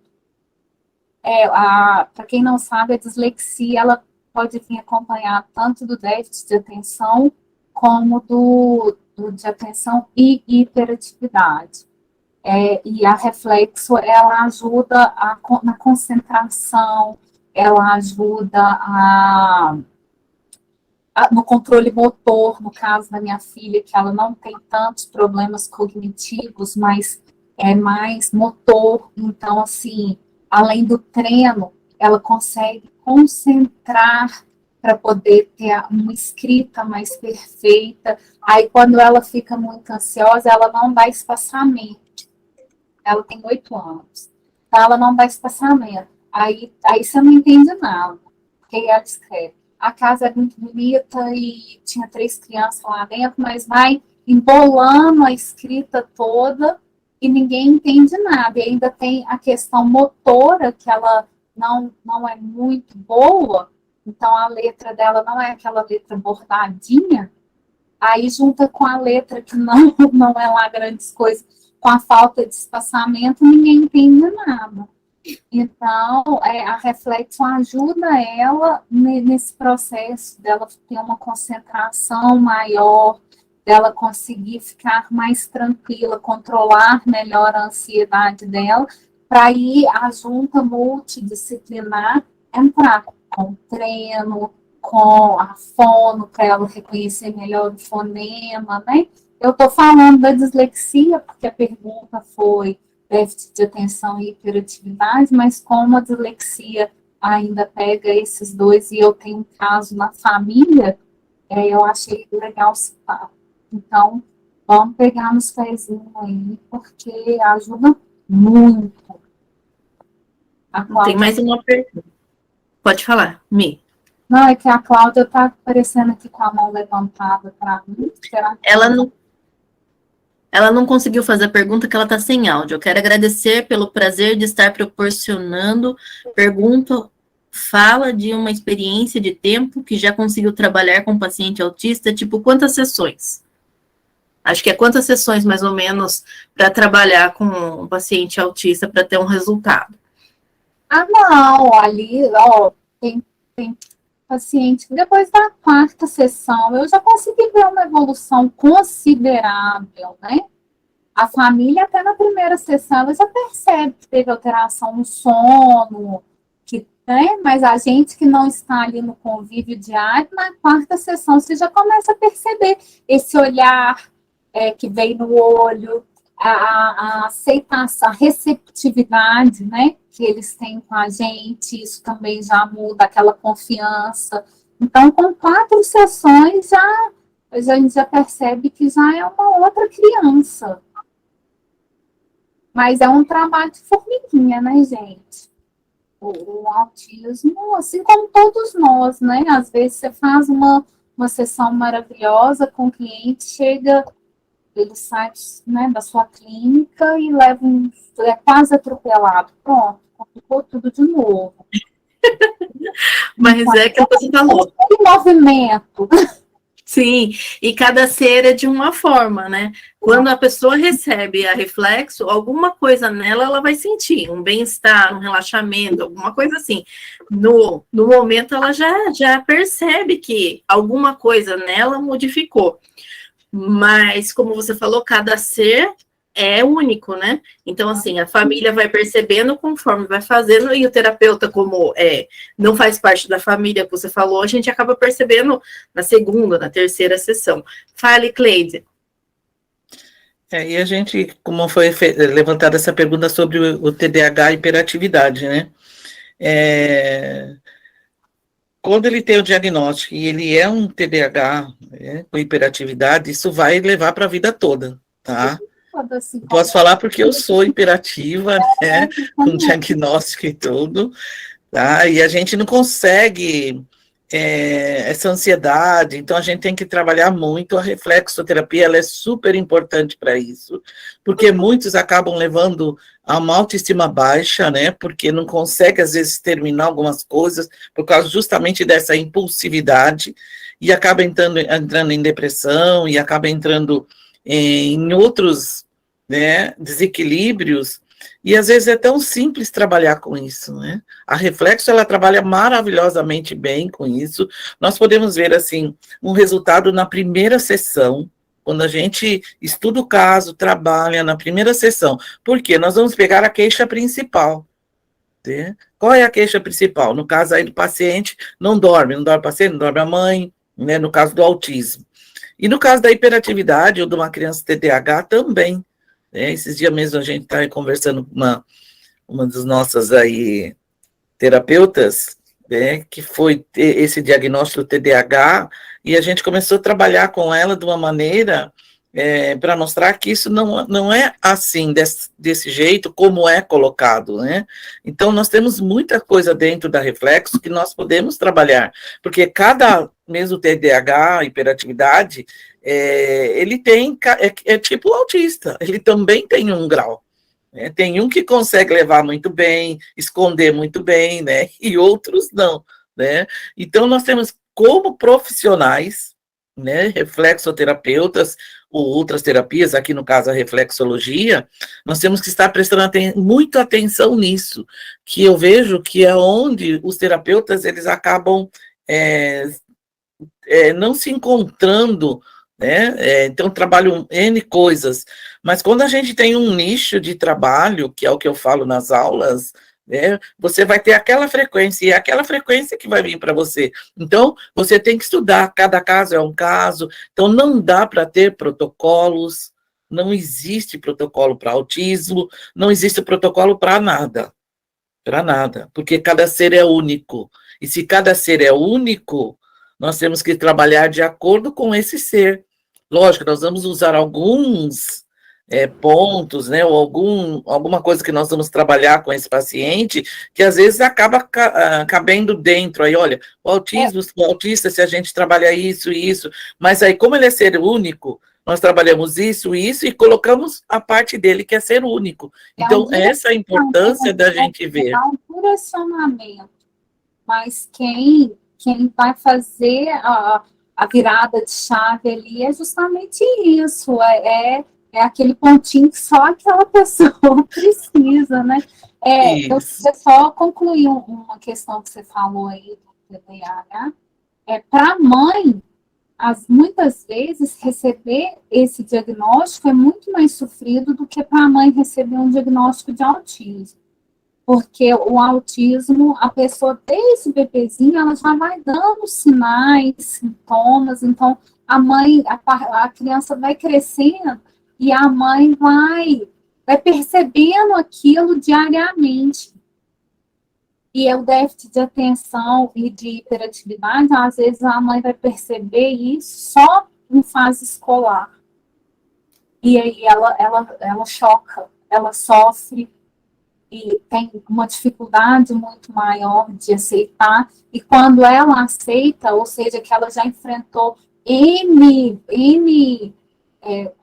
Para quem não sabe, a dislexia, ela pode vir acompanhado tanto do déficit de atenção como de atenção e hiperatividade. E a reflexo, ela ajuda na concentração, ela ajuda no controle motor, no caso da minha filha, que ela não tem tantos problemas cognitivos, mas é mais motor. Então, assim, além do treino, ela consegue concentrar para poder ter uma escrita mais perfeita. Aí, quando ela fica muito ansiosa, ela não dá espaçamento. Ela tem 8 anos. Então, ela não dá espaçamento. Aí você não entende nada. Porque ela escreve: a casa é muito bonita e tinha 3 crianças lá dentro, mas vai embolando a escrita toda e ninguém entende nada. E ainda tem a questão motora, que ela não é muito boa, então a letra dela não é aquela letra bordadinha, aí junta com a letra que não é lá grandes coisas, com a falta de espaçamento, ninguém entende nada. Então, a reflexão ajuda ela nesse processo dela ter uma concentração maior, dela conseguir ficar mais tranquila, controlar melhor a ansiedade dela, para aí a junta multidisciplinar entrar com treino, com a fono, para ela reconhecer melhor o fonema, né? Eu estou falando da dislexia, porque a pergunta foi déficit de atenção e hiperatividade, mas como a dislexia ainda pega esses dois, e eu tenho um caso na família, eu achei legal citar. Então, vamos pegar nos pezinhos aí, porque ajuda muito. Tem mais uma pergunta. Pode falar, Mi. Não, é que a Cláudia está aparecendo aqui com a mão levantada para mim. Ela não conseguiu fazer a pergunta, que ela está sem áudio. Eu quero agradecer pelo prazer de estar proporcionando. Pergunta, fala de uma experiência de tempo que já conseguiu trabalhar com paciente autista, tipo, quantas sessões? Acho que é quantas sessões, mais ou menos, para trabalhar com um paciente autista para ter um resultado? Não, ali, tem paciente que depois da 4ª sessão, eu já consegui ver uma evolução considerável, né? A família, até na 1ª sessão, ela já percebe que teve alteração no sono, né? Mas a gente que não está ali no convívio diário, na 4ª sessão, você já começa a perceber esse olhar que vem no olho, a aceitação, a receptividade, né, que eles têm com a gente, isso também já muda aquela confiança. Então, com 4 sessões, a gente já percebe que já é uma outra criança. Mas é um trabalho de formiguinha, né, gente? O autismo, assim como todos nós, né? Às vezes você faz uma sessão maravilhosa com o cliente, chega, ele sai, né, da sua clínica e leva quase atropelado. Pronto, complicou tudo de novo. Mas é que você falou. Em movimento. Sim, e cada ser é de uma forma, né? Quando a pessoa recebe a reflexo, alguma coisa nela ela vai sentir, um bem-estar, um relaxamento, alguma coisa assim. No momento ela já percebe que alguma coisa nela modificou. Mas, como você falou, cada ser é único, né? Então, assim, a família vai percebendo conforme vai fazendo, e o terapeuta, como não faz parte da família que você falou, a gente acaba percebendo na 2ª, na 3ª sessão. Fale, Cleide. E a gente, como foi levantada essa pergunta sobre o TDAH e hiperatividade, né? Quando ele tem o diagnóstico e ele é um TDAH, com hiperatividade, isso vai levar para a vida toda, tá? Posso falar porque eu sou hiperativa, né, com diagnóstico e tudo, tá? E a gente não consegue essa ansiedade, então a gente tem que trabalhar muito. A reflexoterapia, ela é super importante para isso, porque muitos acabam levando a uma autoestima baixa, né, porque não consegue, às vezes, terminar algumas coisas, por causa justamente dessa impulsividade, e acaba entrando em depressão, e acaba entrando em outros, né, desequilíbrios, E às vezes é tão simples trabalhar com isso, né? A Reflexo, ela trabalha maravilhosamente bem com isso. Nós podemos ver, assim, um resultado na primeira sessão, quando a gente estuda o caso, trabalha na primeira sessão. Por quê? Nós vamos pegar a queixa principal. Né? Qual é a queixa principal? No caso aí do paciente, não dorme o paciente, não dorme a mãe, né? No caso do autismo. E no caso da hiperatividade ou de uma criança TDAH também. Né? Esses dias mesmo a gente está conversando com uma das nossas aí terapeutas, né, que foi ter esse diagnóstico do TDAH, e a gente começou a trabalhar com ela de uma maneira para mostrar que isso não é assim, desse jeito, como é colocado, né? Então, nós temos muita coisa dentro da Reflexo que nós podemos trabalhar, porque mesmo TDAH, hiperatividade, ele tem, é tipo autista, ele também tem um grau. Tem um que consegue levar muito bem, esconder muito bem, né? E outros não, né? Então, nós temos como profissionais, né, reflexoterapeutas ou outras terapias, aqui no caso a reflexologia, nós temos que estar prestando muita atenção nisso, que eu vejo que é onde os terapeutas, eles acabam não se encontrando, né? Então, trabalham N coisas, mas quando a gente tem um nicho de trabalho, que é o que eu falo nas aulas, né, você vai ter aquela frequência, e é aquela frequência que vai vir para você. Então, você tem que estudar, cada caso é um caso, então não dá para ter protocolos, não existe protocolo para autismo, não existe protocolo para nada, porque cada ser é único, e se cada ser é único, nós temos que trabalhar de acordo com esse ser. Lógico, nós vamos usar alguns pontos, né, ou alguma coisa que nós vamos trabalhar com esse paciente, que às vezes acaba cabendo dentro. Aí, olha, o autismo, o autista, se a gente trabalha isso e isso, mas aí, como ele é ser único, nós trabalhamos isso e isso, e colocamos a parte dele, que é ser único. Então, essa é a importância da gente ver. É um direcionamento, mas quem vai fazer a virada de chave ali é justamente isso, é aquele pontinho que só aquela pessoa precisa, né? Eu só concluir uma questão que você falou aí do TDAH. Para a mãe, muitas vezes, receber esse diagnóstico é muito mais sofrido do que para a mãe receber um diagnóstico de autismo. Porque o autismo, a pessoa, desde bebezinho, ela já vai dando sinais, sintomas, então a criança vai crescendo e a mãe vai percebendo aquilo diariamente. E o déficit de atenção e de hiperatividade, às vezes a mãe vai perceber isso só em fase escolar. E aí ela choca, ela sofre, e tem uma dificuldade muito maior de aceitar, e quando ela aceita, ou seja, que ela já enfrentou N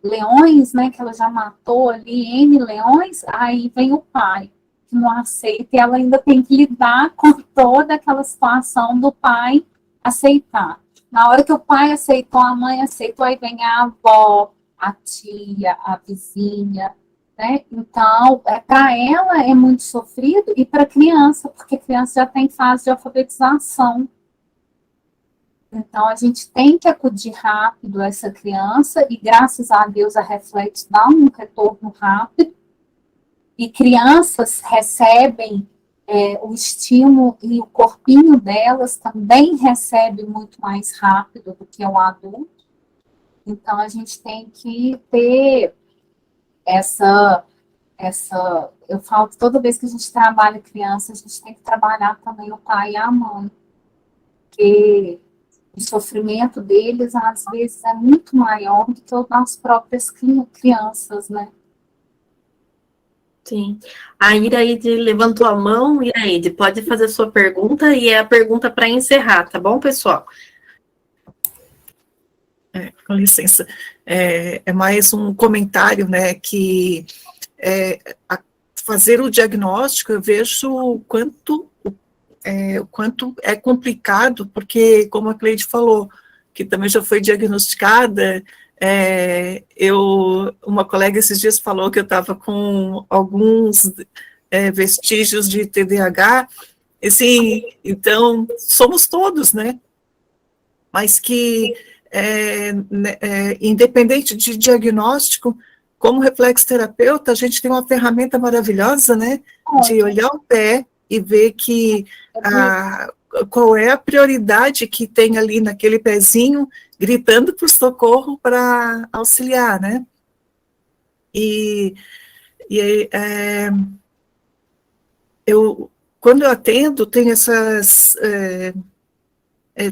leões, né, que ela já matou ali, N leões, aí vem o pai, que não aceita, e ela ainda tem que lidar com toda aquela situação do pai aceitar. Na hora que o pai aceitou, a mãe aceitou, aí vem a avó, a tia, a vizinha, né? Então, para ela é muito sofrido, e para a criança, porque a criança já tem fase de alfabetização. Então, a gente tem que acudir rápido a essa criança, e graças a Deus a Reflexo dá um retorno rápido, e crianças recebem o estímulo, e o corpinho delas também recebe muito mais rápido do que o adulto. Então, a gente tem que ter eu falo que toda vez que a gente trabalha criança, a gente tem que trabalhar também o pai e a mãe, porque o sofrimento deles, às vezes, é muito maior do que o das próprias crianças, né? Sim. A Iraide levantou a mão. Iraide, pode fazer sua pergunta, e é a pergunta para encerrar, tá bom, pessoal? Com licença. É mais um comentário, né, que fazer o diagnóstico, eu vejo o quanto é complicado, porque, como a Cleide falou, que também já foi diagnosticada, Uma colega esses dias falou que eu estava com alguns vestígios de TDAH, assim, então, somos todos, né? Mas que, independente de diagnóstico, como reflexoterapeuta, a gente tem uma ferramenta maravilhosa, né? De olhar o pé e ver que qual é a prioridade que tem ali naquele pezinho, gritando por socorro para auxiliar, né? Quando eu atendo, tem essas...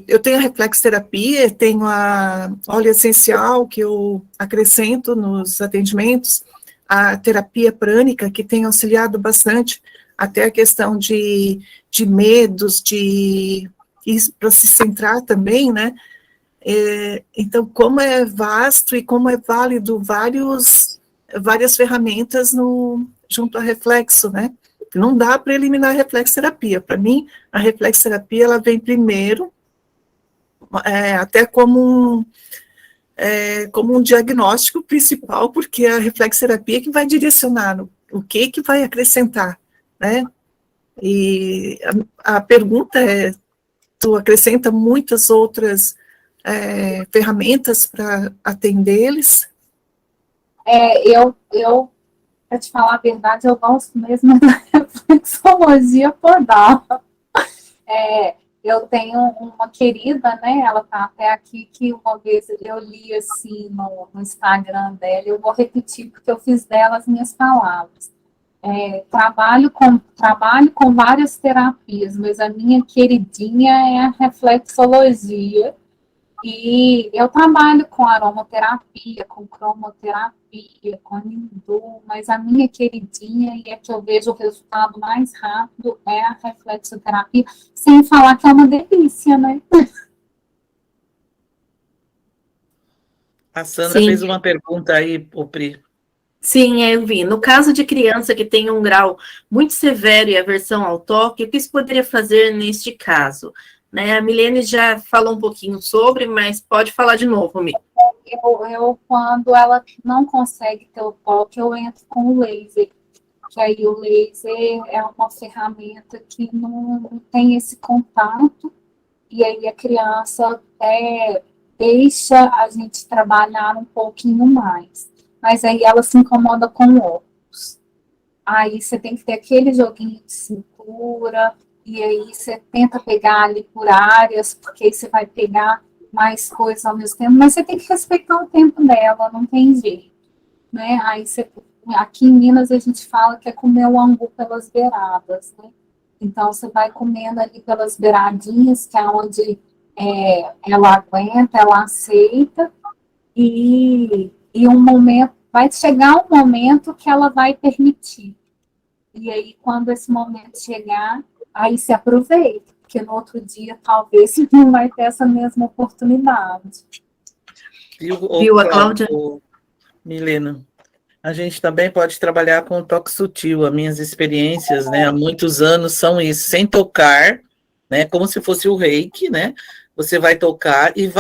eu tenho a reflexoterapia, tenho a óleo essencial que eu acrescento nos atendimentos, a terapia prânica, que tem auxiliado bastante, até a questão de medos, para se centrar também, né? Então, como é vasto e como é válido várias ferramentas junto à reflexo, né? Não dá para eliminar a reflexoterapia. Para mim, a reflexoterapia ela vem primeiro, até como um diagnóstico principal, porque a reflexoterapia é que vai direcionar o que vai acrescentar, né? E a pergunta é, tu acrescenta muitas outras ferramentas para atendê-los? Para te falar a verdade, eu gosto mesmo da reflexologia podal. Eu tenho uma querida, né, ela está até aqui, que uma vez eu li assim no Instagram dela, eu vou repetir porque eu fiz dela as minhas palavras. Trabalho com várias terapias, mas a minha queridinha é a reflexologia. E eu trabalho com aromaterapia, com cromoterapia, com Nindu, mas a minha queridinha, e é que eu vejo o resultado mais rápido, é a reflexoterapia, sem falar que é uma delícia, né? A Sandra fez uma pergunta aí, Pri. Sim, eu vi. No caso de criança que tem um grau muito severo e aversão ao toque, o que se poderia fazer neste caso? Né, a Milene já falou um pouquinho sobre, mas pode falar de novo, Mi. Quando ela não consegue ter o toque, eu entro com o laser. Que aí o laser é uma ferramenta que não tem esse contato, e aí a criança deixa a gente trabalhar um pouquinho mais. Mas aí ela se incomoda com o óculos. Aí você tem que ter aquele joguinho de cintura, e aí você tenta pegar ali por áreas, porque aí você vai pegar mais coisas ao mesmo tempo, mas você tem que respeitar o tempo dela, não tem jeito, né? Aí aqui em Minas a gente fala que é comer o angu pelas beiradas, né? Então você vai comendo ali pelas beiradinhas, que é onde ela aguenta, ela aceita, e vai chegar um momento que ela vai permitir. E aí, quando esse momento chegar, aí se aproveita, porque no outro dia talvez não vai ter essa mesma oportunidade. Viu, a Cláudia? Milena, a gente também pode trabalhar com o toque sutil. As minhas experiências, né, há muitos anos são isso, sem tocar, né, como se fosse o reiki, né? Você vai tocar e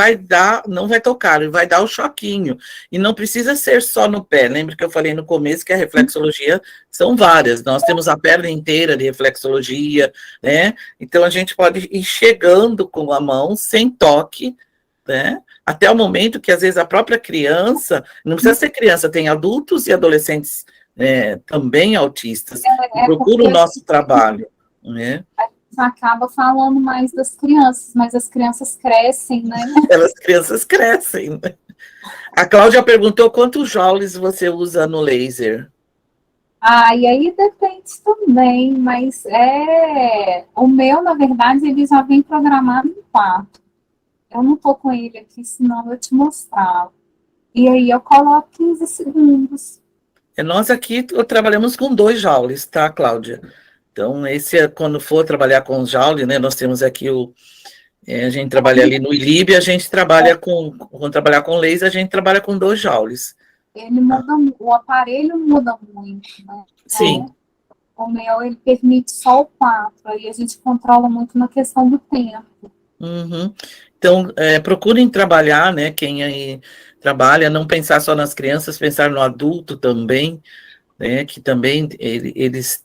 não vai tocar, vai dar o choquinho. E não precisa ser só no pé. Lembra que eu falei no começo que a reflexologia são várias. Nós temos a perna inteira de reflexologia, né? Então a gente pode ir chegando com a mão, sem toque, né? Até o momento que, às vezes, a própria criança, não precisa ser criança, tem adultos e adolescentes também autistas, que procuram o nosso trabalho, né? Acaba falando mais das crianças, mas as crianças crescem, né? As crianças crescem, né? A Cláudia perguntou quantos joules você usa no laser. E aí depende também, mas o meu, na verdade, ele já vem programado em 4. Eu não estou com ele aqui, senão eu te mostrava. E aí eu coloco 15 segundos. Nós aqui trabalhamos com 2 joules, tá, Cláudia? Então, quando for trabalhar com os joules, né, nós temos aqui a gente trabalha ali no ILIB, a gente trabalha quando trabalhar com laser, a gente trabalha com 2 joules. Ele muda, o aparelho muda muito, né? Sim. Então, o meu, ele permite só o 4, aí a gente controla muito na questão do tempo. Uhum. Então, procurem trabalhar, né? Quem aí trabalha, não pensar só nas crianças, pensar no adulto também, né? Que também eles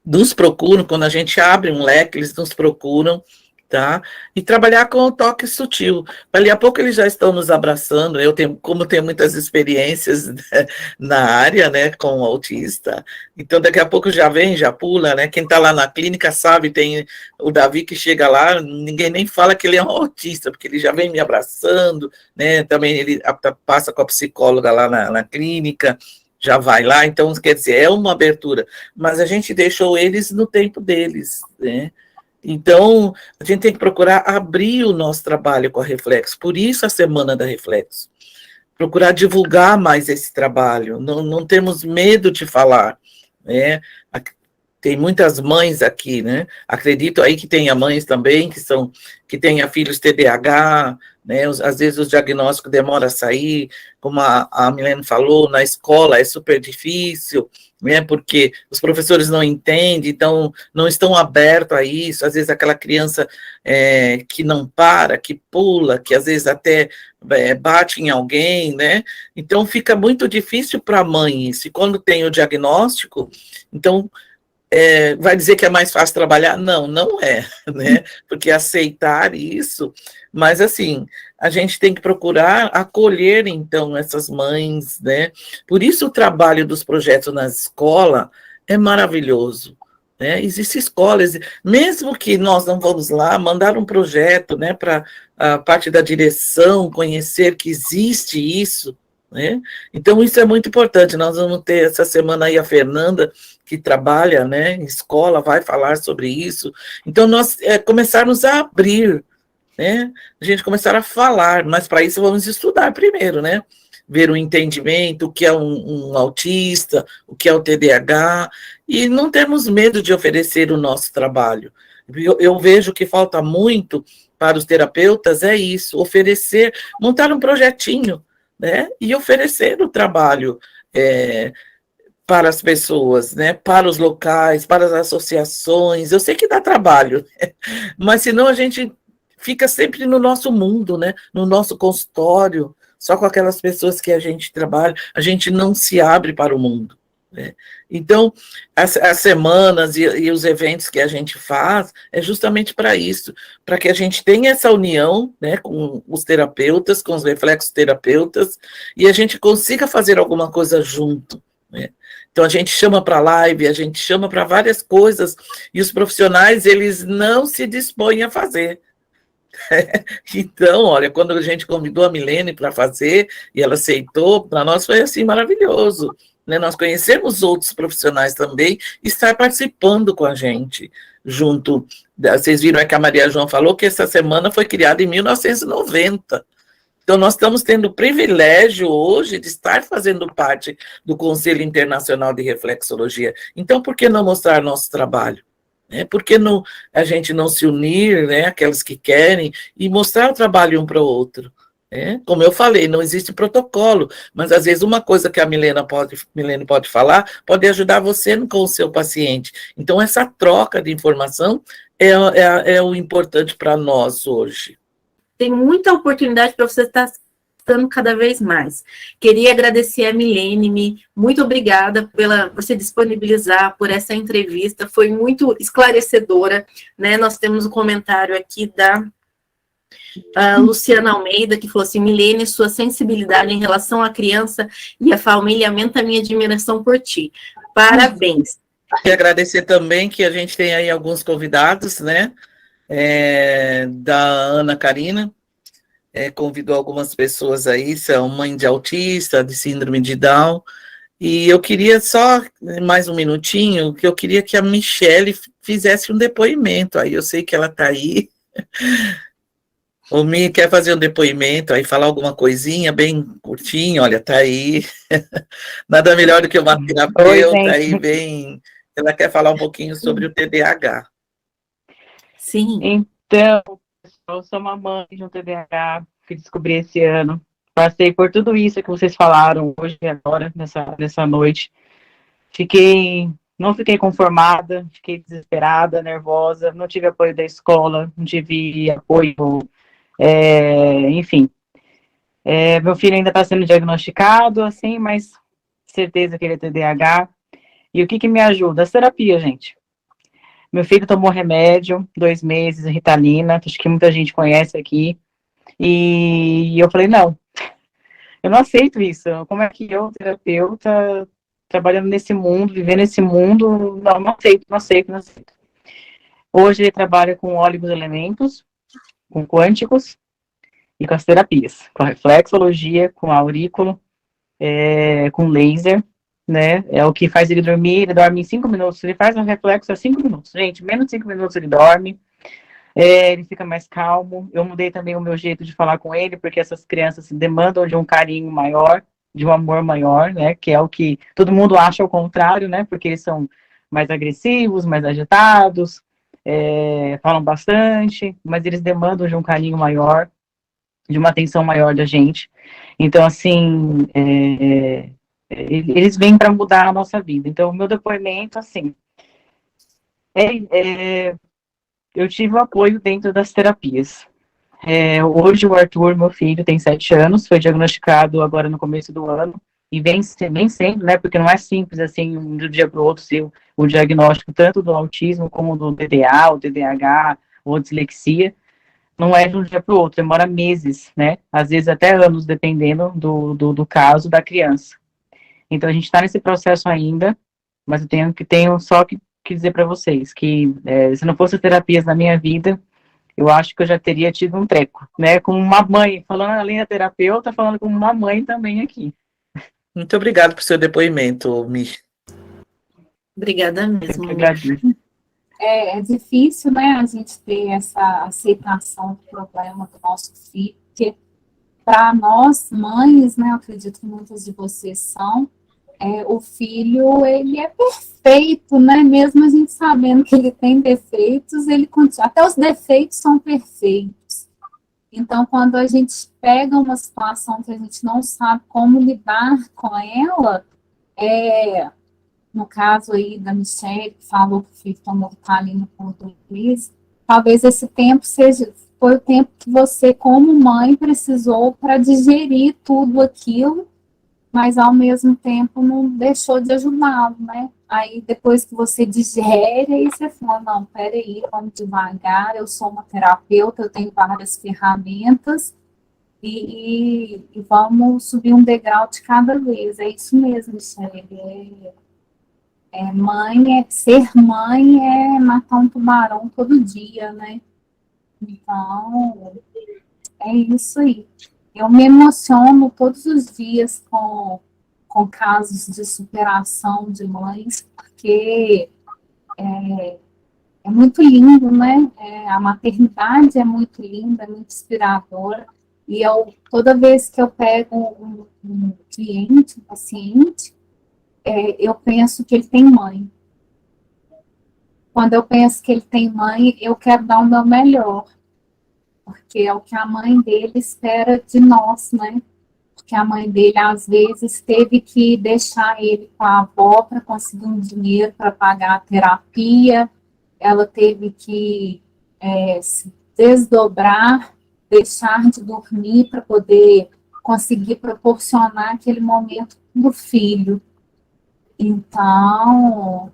nos procuram, quando a gente abre um leque, eles nos procuram, tá? E trabalhar com o toque sutil. Ali a pouco eles já estão nos abraçando. Como tenho muitas experiências, né, na área, né, com o autista, então daqui a pouco já vem, já pula, né? Quem está lá na clínica sabe, tem o Davi que chega lá, ninguém nem fala que ele é um autista, porque ele já vem me abraçando, né? Também ele passa com a psicóloga lá na clínica, já vai lá, então, quer dizer, é uma abertura, mas a gente deixou eles no tempo deles, né? Então, a gente tem que procurar abrir o nosso trabalho com a Reflexo, por isso a Semana da Reflexo. Procurar divulgar mais esse trabalho, não temos medo de falar, né? Tem muitas mães aqui, né? Acredito aí que tenha mães também que tenha filhos TDAH, né? Às vezes o diagnóstico demora a sair, como a Milene falou, na escola é super difícil, né? Porque os professores não entendem, então não estão abertos a isso. Às vezes aquela criança que não para, que pula, que às vezes até bate em alguém, né? Então fica muito difícil para a mãe isso. E quando tem o diagnóstico, então vai dizer que é mais fácil trabalhar? Não, não é, né? Porque aceitar isso, mas assim, a gente tem que procurar acolher, então, essas mães, né? Por isso o trabalho dos projetos na escola é maravilhoso, né? Existem escolas, mesmo que nós não vamos lá, mandar um projeto, né, para a parte da direção conhecer que existe isso, né? Então, isso é muito importante. Nós vamos ter essa semana aí a Fernanda, que trabalha, né, em escola, vai falar sobre isso. Então, nós começarmos a abrir, né, a gente começar a falar, mas para isso vamos estudar primeiro, né, ver o entendimento, o que é um autista, o que é o TDAH, e não temos medo de oferecer o nosso trabalho. Eu vejo que falta muito para os terapeutas, é isso, oferecer, montar um projetinho, né, e oferecer o trabalho para as pessoas, né, para os locais, para as associações. Eu sei que dá trabalho, né? Mas senão a gente fica sempre no nosso mundo, né, no nosso consultório, só com aquelas pessoas que a gente trabalha, a gente não se abre para o mundo, né? Então, as semanas e os eventos que a gente faz é justamente para isso, para que a gente tenha essa união, né, com os terapeutas, com os reflexoterapeutas, e a gente consiga fazer alguma coisa junto, né? Então, a gente chama para live, a gente chama para várias coisas, e os profissionais, eles não se dispõem a fazer. Então, olha, quando a gente convidou a Milene para fazer, e ela aceitou, para nós foi assim maravilhoso, né? Nós conhecemos outros profissionais também, e estar participando com a gente, junto. Vocês viram que a Maria João falou que essa semana foi criada em 1990. Então, nós estamos tendo o privilégio hoje de estar fazendo parte do Conselho Internacional de Reflexologia. Então, por que não mostrar nosso trabalho? Por que não, a gente não se unir, né, aqueles que querem, e mostrar o trabalho um para o outro? Como eu falei, não existe protocolo, mas às vezes uma coisa que a Milene pode falar pode ajudar você com o seu paciente. Então, essa troca de informação é o importante para nós hoje. Tem muita oportunidade para você estar dando cada vez mais. Queria agradecer a Milene, muito obrigada por se disponibilizar por essa entrevista, foi muito esclarecedora, né? Nós temos um comentário aqui da Luciana Almeida, que falou assim: Milene, sua sensibilidade em relação à criança e à família aumenta a minha admiração por ti. Parabéns. E agradecer também que a gente tem aí alguns convidados, né? Da Ana Karina, convidou algumas pessoas aí, são mãe de autista, de síndrome de Down, e eu queria só, mais um minutinho, que eu queria que a Michele fizesse um depoimento, aí eu sei que ela está aí. O Mi quer fazer um depoimento, aí falar alguma coisinha bem curtinho, olha, tá aí. Nada melhor do que uma terapeuta aí bem... Ela quer falar um pouquinho sobre o TDAH. Sim. Então, eu sou uma mãe de um TDAH que descobri esse ano. Passei por tudo isso que vocês falaram hoje e agora, nessa noite. Fiquei Não fiquei conformada, fiquei desesperada, nervosa, não tive apoio da escola, não tive apoio, enfim. Meu filho ainda está sendo diagnosticado, assim, mas certeza que ele é TDAH. E o que me ajuda? As terapias, gente. Meu filho tomou remédio, 2 meses, Ritalina, acho que muita gente conhece aqui. E eu falei, não, eu não aceito isso. Como é que eu, terapeuta, trabalhando nesse mundo, vivendo nesse mundo, não aceito, não aceito, não aceito. Hoje ele trabalha com óleos elementos, com quânticos e com as terapias, com a reflexologia, com a aurículo, com laser, né? É o que faz ele dormir, ele dorme em 5 minutos, ele faz um reflexo a 5 minutos. Gente, menos de 5 minutos ele dorme. Ele fica mais calmo. Eu mudei também o meu jeito de falar com ele, porque essas crianças demandam de um carinho maior, de um amor maior, né? Que é o que todo mundo acha ao contrário, né? Porque eles são mais agressivos, mais agitados, falam bastante, mas eles demandam de um carinho maior, de uma atenção maior da gente. Então, assim, eles vêm para mudar a nossa vida. Então, o meu depoimento, assim, eu tive o apoio dentro das terapias. Hoje o Arthur, meu filho, tem 7 anos, foi diagnosticado agora no começo do ano, e vem sendo, né, porque não é simples, assim, de um dia para o outro, ser o diagnóstico tanto do autismo como do DDA, o TDAH, ou dislexia, não é de um dia para o outro, demora meses, né, às vezes até anos, dependendo do caso da criança. Então a gente está nesse processo ainda, mas eu tenho só que dizer para vocês que se não fosse terapias na minha vida, eu acho que eu já teria tido um treco, né? Como uma mãe, falando além da terapeuta, falando como uma mãe também aqui. Muito obrigado por seu depoimento, Mi. Obrigada Eu mesmo. que agradeço. É difícil, né, a gente ter essa aceitação do problema do nosso filho, porque para nós, mães, né, eu acredito que muitas de vocês são, o filho, ele é perfeito, né, mesmo a gente sabendo que ele tem defeitos, ele continua, até os defeitos são perfeitos. Então, quando a gente pega uma situação que a gente não sabe como lidar com ela, no caso aí da Michelle, que falou que o filho tomou Ritalina por 2 meses, talvez esse tempo foi o tempo que você, como mãe, precisou para digerir tudo aquilo, mas ao mesmo tempo não deixou de ajudá-lo, né? Aí depois que você digere, aí você fala, não, peraí, vamos devagar, eu sou uma terapeuta, eu tenho várias ferramentas, e vamos subir um degrau de cada vez. É isso mesmo, Michelle. Ser mãe é matar um tubarão todo dia, né? Então, é isso aí. Eu me emociono todos os dias com casos de superação de mães, porque é muito lindo, né? A maternidade é muito linda, é muito inspiradora. E toda vez que eu pego um cliente, um paciente, eu penso que ele tem mãe. Quando eu penso que ele tem mãe, eu quero dar o meu melhor, porque é o que a mãe dele espera de nós, né? Porque a mãe dele, às vezes, teve que deixar ele com a avó para conseguir um dinheiro para pagar a terapia, ela teve que se desdobrar, deixar de dormir para poder conseguir proporcionar aquele momento do filho. Então,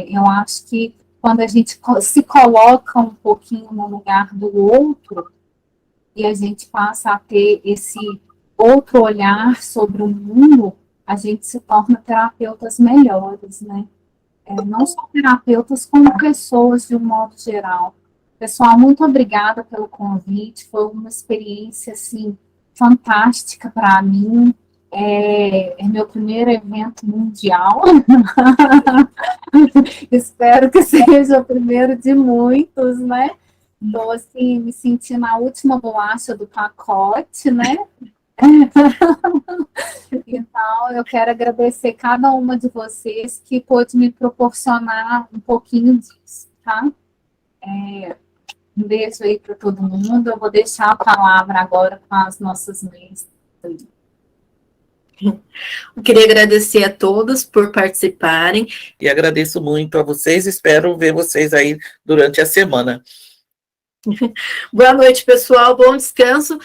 eu acho que quando a gente se coloca um pouquinho no lugar do outro e a gente passa a ter esse outro olhar sobre o mundo, a gente se torna terapeutas melhores, né? Não só terapeutas, como pessoas de um modo geral. Pessoal, muito obrigada pelo convite, foi uma experiência, assim, fantástica para mim. É meu primeiro evento mundial. Espero que seja o primeiro de muitos, né? Estou, assim, me sentindo a última bolacha do pacote, né? Então, eu quero agradecer cada uma de vocês que pôde me proporcionar um pouquinho disso, tá? Um beijo aí para todo mundo. Eu vou deixar a palavra agora com as nossas mães. Eu queria agradecer a todos por participarem. E agradeço muito a vocês, espero ver vocês aí durante a semana. Boa noite, pessoal, bom descanso.